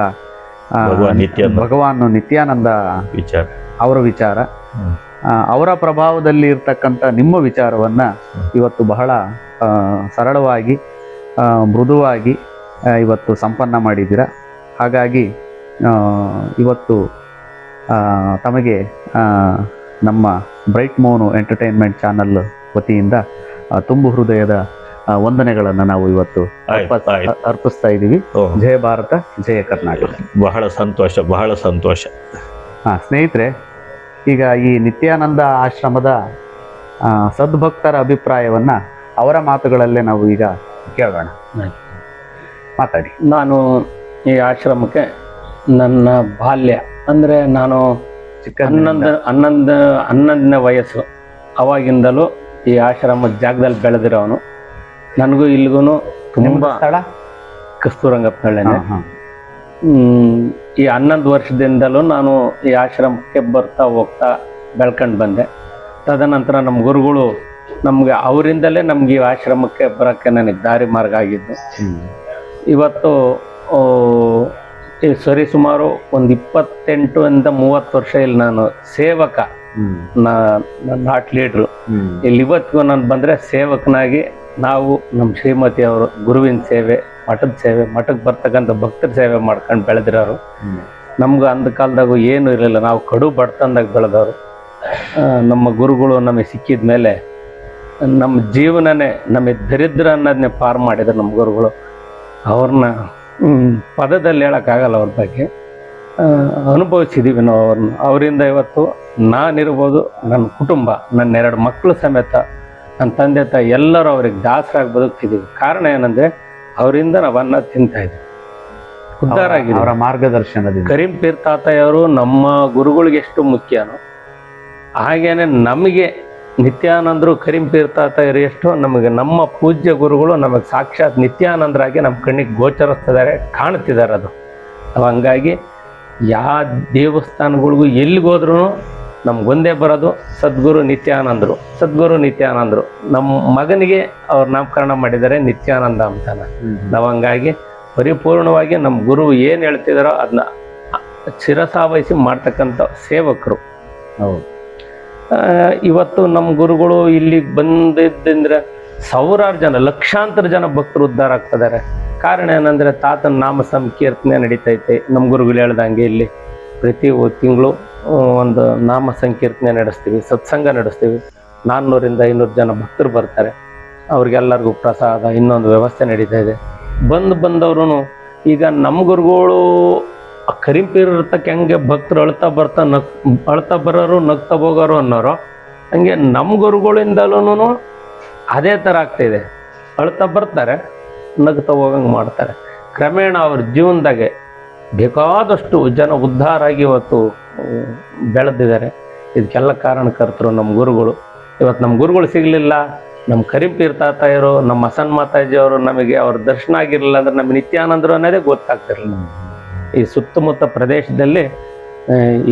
B: ಭಗವಾನ್ ನಿತ್ಯಾನಂದ
A: ವಿಚಾರ,
B: ಅವರ ವಿಚಾರ, ಅವರ ಪ್ರಭಾವದಲ್ಲಿ ಇರ್ತಕ್ಕಂಥ ನಿಮ್ಮ ವಿಚಾರವನ್ನ ಇವತ್ತು ಬಹಳ ಸರಳವಾಗಿ ಮೃದುವಾಗಿ ಇವತ್ತು ಸಂಪನ್ನ ಮಾಡಿದ್ದೀರಾ. ಹಾಗಾಗಿ ಇವತ್ತು ತಮಗೆ ನಮ್ಮ ಬ್ರೈಟ್ ಮೋನು ಎಂಟರ್ಟೈನ್ಮೆಂಟ್ ಚಾನಲ್ ವತಿಯಿಂದ ತುಂಬು ಹೃದಯದ ವಂದನೆಗಳನ್ನು ನಾವು ಇವತ್ತು ಅರ್ಪಿಸ್ತಾ ಇದ್ದೀವಿ. ಜಯ ಭಾರತ, ಜಯ ಕರ್ನಾಟಕ.
A: ಬಹಳ ಸಂತೋಷ.
B: ಸ್ನೇಹಿತರೆ, ಈಗ ಈ ನಿತ್ಯಾನಂದ ಆಶ್ರಮದ ಸದ್ಭಕ್ತರ ಅಭಿಪ್ರಾಯವನ್ನ ಅವರ ಮಾತುಗಳಲ್ಲೇ ನಾವು ಈಗ ಕೇಳೋಣ. ಮಾತಾಡಿ.
C: ನಾನು ಈ ಆಶ್ರಮಕ್ಕೆ ನನ್ನ ಬಾಲ್ಯ ಅಂದರೆ ನಾನು ಹನ್ನೊಂದನೇ ವಯಸ್ಸು ಅವಾಗಿಂದಲೂ ಈ ಆಶ್ರಮದ ಜಾಗದಲ್ಲಿ ಬೆಳೆದಿರೋನು. ನನಗೂ ಇಲ್ಲಿಗೂ ತುಂಬ ಕಸ್ತೂರಂಗಪ್ಪನಳ್ಳಿನೇ. ಈ 11 ವರ್ಷದಿಂದಲೂ ನಾನು ಈ ಆಶ್ರಮಕ್ಕೆ ಬರ್ತಾ ಹೋಗ್ತಾ ಬೆಳ್ಕೊಂಡು ಬಂದೆ. ತದನಂತರ ನಮ್ಮ ಗುರುಗಳು ನಮಗೆ ಅವರಿಂದಲೇ ನಮ್ಗೆ ಈ ಆಶ್ರಮಕ್ಕೆ ಬರೋಕ್ಕೆ ನನಗೆ ದಾರಿ ಮಾರ್ಗ ಆಗಿದ್ದು. ಇವತ್ತು ಈ ಸರಿಸುಮಾರು ಒಂದು 28-30 ವರ್ಷ ಇಲ್ಲಿ ನಾನು ಸೇವಕ, ನಾಟ್ ಲೀಡ್ರು. ಇಲ್ಲಿ ಇವತ್ತಿಗೂ ನಾನು ಬಂದರೆ ಸೇವಕನಾಗಿ ನಾವು ನಮ್ಮ ಶ್ರೀಮತಿ ಅವರು ಗುರುವಿನ ಸೇವೆ, ಮಠದ ಸೇವೆ, ಮಠಕ್ಕೆ ಬರ್ತಕ್ಕಂಥ ಭಕ್ತರ ಸೇವೆ ಮಾಡ್ಕೊಂಡು ಬೆಳೆದಿರೋರು. ನಮ್ಗೆ ಅಂದ ಕಾಲದಾಗೂ ಏನು ಇರಲಿಲ್ಲ, ನಾವು ಕಡು ಬಡತನದಾಗ ಬೆಳೆದವರು. ನಮ್ಮ ಗುರುಗಳು ನಮಗೆ ಸಿಕ್ಕಿದ ಮೇಲೆ ನಮ್ಮ ಜೀವನನೇ ನಮಗೆ ದರಿದ್ರ ಅನ್ನೋದನ್ನೇ ಪಾರು ಮಾಡಿದ್ರು ನಮ್ಮ ಗುರುಗಳು. ಅವ್ರನ್ನ ಪದದಲ್ಲಿ ಹೇಳೋಕ್ಕಾಗಲ್ಲ, ಅವ್ರ ಬಗ್ಗೆ ಅನುಭವಿಸಿದ್ದೀವಿ ನಾವು ಅವ್ರನ್ನ. ಅವರಿಂದ ಇವತ್ತು ನಾನಿರ್ಬೋದು, ನನ್ನ ಕುಟುಂಬ, ನನ್ನ 2 ಮಕ್ಕಳು ಸಮೇತ, ನನ್ನ ತಂದೆ ತಾಯಿ ಎಲ್ಲರೂ ಅವ್ರಿಗೆ ದಾಸರಾಗಿ ಬದುಕ್ತಿದ್ದೀವಿ. ಕಾರಣ ಏನಂದರೆ ಅವರಿಂದ ನಾವು ಅನ್ನ ತಿಂತಾ ಇದ್ದೀವಿ, ಉದ್ಧಾರ ಆಗಿದೆ
B: ಅವರ ಮಾರ್ಗದರ್ಶನದಿಂದ.
C: ಕರೀಂ ಪೀರ್ ತಾತಯ್ಯವರು ನಮ್ಮ ಗುರುಗಳಿಗೆ ಎಷ್ಟು ಮುಖ್ಯನೋ ಹಾಗೇನೆ ನಮಗೆ ನಿತ್ಯಾನಂದರು ಕರೀಂ ಪೀರ್ ತಾತಯ್ಯರು ಎಷ್ಟು ನಮಗೆ ನಮ್ಮ ಪೂಜ್ಯ ಗುರುಗಳು ನಮಗೆ ಸಾಕ್ಷಾತ್ ನಿತ್ಯಾನಂದರಾಗಿ ನಮ್ಮ ಕಣ್ಣಿಗೆ ಗೋಚರಿಸ್ತಿದ್ದಾರೆ, ಕಾಣ್ತಿದ್ದಾರೆ. ಅದು ನಾವು ಹಂಗಾಗಿ ಯಾವ ದೇವಸ್ಥಾನಗಳಿಗೂ ಎಲ್ಲಿಗೋದ್ರೂ ನಮ್ಗೊಂದೇ ಬರೋದು ಸದ್ಗುರು ನಿತ್ಯಾನಂದರು. ನಮ್ಮ ಮಗನಿಗೆ ಅವ್ರು ನಾಮಕರಣ ಮಾಡಿದ್ದಾರೆ ನಿತ್ಯಾನಂದ ಅಂತಾನೆ. ನಾವು ಹಂಗಾಗಿ ಪರಿಪೂರ್ಣವಾಗಿ ನಮ್ಮ ಗುರು ಏನು ಹೇಳ್ತಿದಾರೋ ಅದನ್ನ ಶಿರಸಾವಹಿಸಿ ಮಾಡ್ತಕ್ಕಂಥ ಸೇವಕರು.
B: ಹೌದು.
C: ಇವತ್ತು ನಮ್ಮ ಗುರುಗಳು ಇಲ್ಲಿಗೆ ಬಂದಿದ್ದಂದ್ರೆ ಸಾವಿರಾರು ಜನ, ಲಕ್ಷಾಂತರ ಜನ ಭಕ್ತರು ಉದ್ಧಾರ ಆಗ್ತಿದ್ದಾರೆ. ಕಾರಣ ಏನಂದರೆ ತಾತನ ನಾಮ ಸಂಕೀರ್ತನೆ ನಡೀತೈತೆ. ನಮ್ಮ ಗುರುಗಳು ಹೇಳ್ದಂಗೆ ಇಲ್ಲಿ ಪ್ರತಿ ತಿಂಗಳು ಒಂದು ನಾಮ ಸಂಕೀರ್ತನೆ ನಡೆಸ್ತೀವಿ, ಸತ್ಸಂಗ ನಡೆಸ್ತೀವಿ. 400ರಿಂದ 500 ಜನ ಭಕ್ತರು ಬರ್ತಾರೆ. ಅವ್ರಿಗೆಲ್ಲರಿಗೂ ಪ್ರಸಾದ ಇನ್ನೊಂದು ವ್ಯವಸ್ಥೆ ನಡೀತಾ ಇದೆ. ಬಂದವರು ಈಗ ನಮ್ಮ ಗುರುಗಳು ಕರಿಂಪೀರ್ ಇರ್ತಕ್ಕೆ ಹೆಂಗೆ ಭಕ್ತರು ಅಳ್ತಾ ಬರೋರು ನಗ್ತಾ ಹೋಗೋರು ಅನ್ನೋರು, ಹಂಗೆ ನಮ್ಮ ಗುರುಗಳಿಂದಲೂ ಅದೇ ಥರ ಆಗ್ತಾಯಿದೆ. ಅಳ್ತಾ ಬರ್ತಾರೆ, ನಗ್ತಾ ಹೋಗಂಗೆ ಮಾಡ್ತಾರೆ. ಕ್ರಮೇಣ ಅವ್ರ ಜೀವನದಾಗೆ ಬೇಕಾದಷ್ಟು ಜನ ಉದ್ಧಾರ ಆಗಿ ಇವತ್ತು ಬೆಳೆದಿದ್ದಾರೆ. ಇದಕ್ಕೆಲ್ಲ ಕಾರಣಕರ್ತರು ನಮ್ಮ ಗುರುಗಳು. ಇವತ್ತು ನಮ್ಮ ಗುರುಗಳು ಸಿಗಲಿಲ್ಲ, ನಮ್ಮ ಕರಿಂಪೀರ್ ತಾತ ಇರೋ, ನಮ್ಮ ಹಸನ್ ಮಾತಾಜಿಯವರು ನಮಗೆ ಅವ್ರ ದರ್ಶನ ಆಗಿರಲಿಲ್ಲ ಅಂದ್ರೆ ನಮಗೆ ನಿತ್ಯಾನಂದರು ಅನ್ನೋದೇ ಗೊತ್ತಾಗ್ತಿರಲಿಲ್ಲ. ಈ ಸುತ್ತಮುತ್ತ ಪ್ರದೇಶದಲ್ಲಿ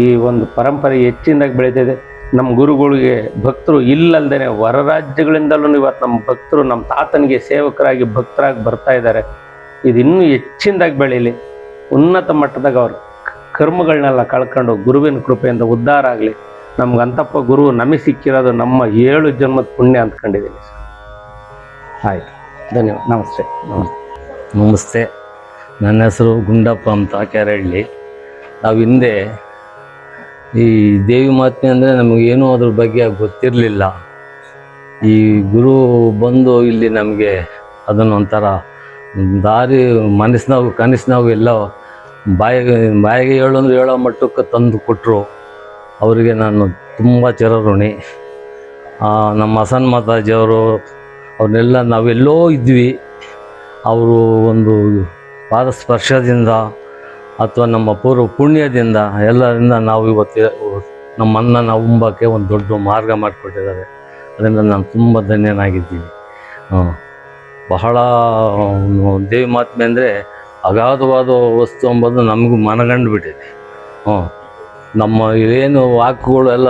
C: ಈ ಒಂದು ಪರಂಪರೆ ಹೆಚ್ಚಿನದಾಗಿ ಬೆಳೀತಿದೆ. ನಮ್ಮ ಗುರುಗಳಿಗೆ ಭಕ್ತರು ಇಲ್ಲಲ್ದೇನೆ ಹೊರ ರಾಜ್ಯಗಳಿಂದಲೂ ಇವತ್ತು ನಮ್ಮ ಭಕ್ತರು ನಮ್ಮ ತಾತನಿಗೆ ಸೇವಕರಾಗಿ ಭಕ್ತರಾಗಿ ಬರ್ತಾ ಇದ್ದಾರೆ. ಇದು ಇನ್ನೂ ಹೆಚ್ಚಿನದಾಗಿ ಬೆಳೀಲಿ, ಉನ್ನತ ಮಟ್ಟದಾಗ ಅವ್ರ ಕರ್ಮಗಳನ್ನೆಲ್ಲ ಕಳ್ಕೊಂಡು ಗುರುವಿನ ಕೃಪೆಯಿಂದ ಉದ್ಧಾರ ಆಗಲಿ. ನಮ್ಗೆ ಅಂತಪ್ಪ ಗುರು ನಮಗೆ ಸಿಕ್ಕಿರೋದು ನಮ್ಮ 7 ಜನ್ಮದ ಪುಣ್ಯ ಅಂದ್ಕೊಂಡಿದ್ದೀನಿ ಸರ್.
B: ಆಯ್ತು,
C: ಧನ್ಯವಾದ.
B: ನಮಸ್ತೆ.
D: ನಮಸ್ತೆ. ನನ್ನ ಹೆಸರು ಗುಂಡಪ್ಪ ಅಂತ, ಕೆರಹಳ್ಳಿ. ನಾವು ಹಿಂದೆ ಈ ದೇವಿ ಮಾತ್ಮೆ ಅಂದರೆ ನಮಗೇನೂ ಅದ್ರ ಬಗ್ಗೆ ಗೊತ್ತಿರಲಿಲ್ಲ. ಈ ಗುರು ಬಂದು ಇಲ್ಲಿ ನಮಗೆ ಅದನ್ನೊಂಥರ ದಾರಿ ಕನಸಿನಾವು ಎಲ್ಲ ಬಾಯಿಗೆ ಹೇಳೋ ಮಟ್ಟಕ್ಕೆ ತಂದು ಕೊಟ್ಟರು. ಅವರಿಗೆ ನಾನು ತುಂಬ ಚಿರಋಣಿ. ನಮ್ಮ ಹಸನ್ ಮಾತಾಜಿಯವರು ಅವ್ರನ್ನೆಲ್ಲ ನಾವೆಲ್ಲೋ ಇದ್ವಿ, ಅವರು ಒಂದು ಪಾದ ಸ್ಪರ್ಶದಿಂದ ಅಥವಾ ನಮ್ಮ ಪೂರ್ವ ಪುಣ್ಯದಿಂದ ಎಲ್ಲರಿಂದ ನಾವು ಇವತ್ತು ನಮ್ಮ ಅನ್ನ ಉಂಬಕ್ಕೆ ಒಂದು ದೊಡ್ಡ ಮಾರ್ಗ ಮಾಡಿಕೊಟ್ಟಿದ್ದಾರೆ. ಅದರಿಂದ ನಾನು ತುಂಬ ಧನ್ಯನಾಗಿದ್ದೀನಿ. ಬಹಳ ದೇವಿ ಮಾತ್ಮೆ ಅಂದರೆ ಅಗಾಧವಾದ ವಸ್ತು ಎಂಬುದು ನಮಗೂ ಮನಗಂಡು ಬಿಟ್ಟಿದೆ. ನಮ್ಮ ಏನು ವಾಕ್ಗಳು ಎಲ್ಲ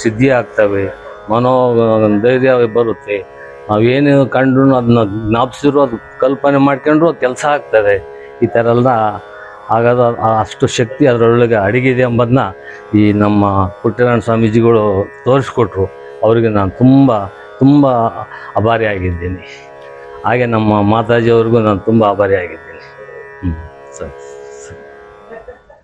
D: ಸಿದ್ಧಿ ಆಗ್ತವೆ, ಧೈರ್ಯ ಬರುತ್ತೆ. ನಾವೇನು ಕಂಡ್ರು ಅದನ್ನ ಜ್ಞಾಪಿಸಿದ್ರು, ಅದು ಕಲ್ಪನೆ ಮಾಡ್ಕೊಂಡ್ರು ಅದು ಕೆಲಸ ಆಗ್ತದೆ. ಈ ಥರ ಎಲ್ಲ ಆಗೋದು ಅಷ್ಟು ಶಕ್ತಿ ಅದರೊಳಗೆ ಅಡಗಿದೆ ಎಂಬುದನ್ನ ಈ ನಮ್ಮ ಪುಟ್ಟರಾಯಣ ಸ್ವಾಮೀಜಿಗಳು ತೋರಿಸ್ಕೊಟ್ರು. ಅವರಿಗೆ ನಾನು ತುಂಬ ತುಂಬ ಆಭಾರಿಯಾಗಿದ್ದೀನಿ. ಹಾಗೆ ನಮ್ಮ ಮಾತಾಜಿಯವ್ರಿಗೂ ನಾನು ತುಂಬ ಆಭಾರಿಯಾಗಿದ್ದೀನಿ. ಸರಿ.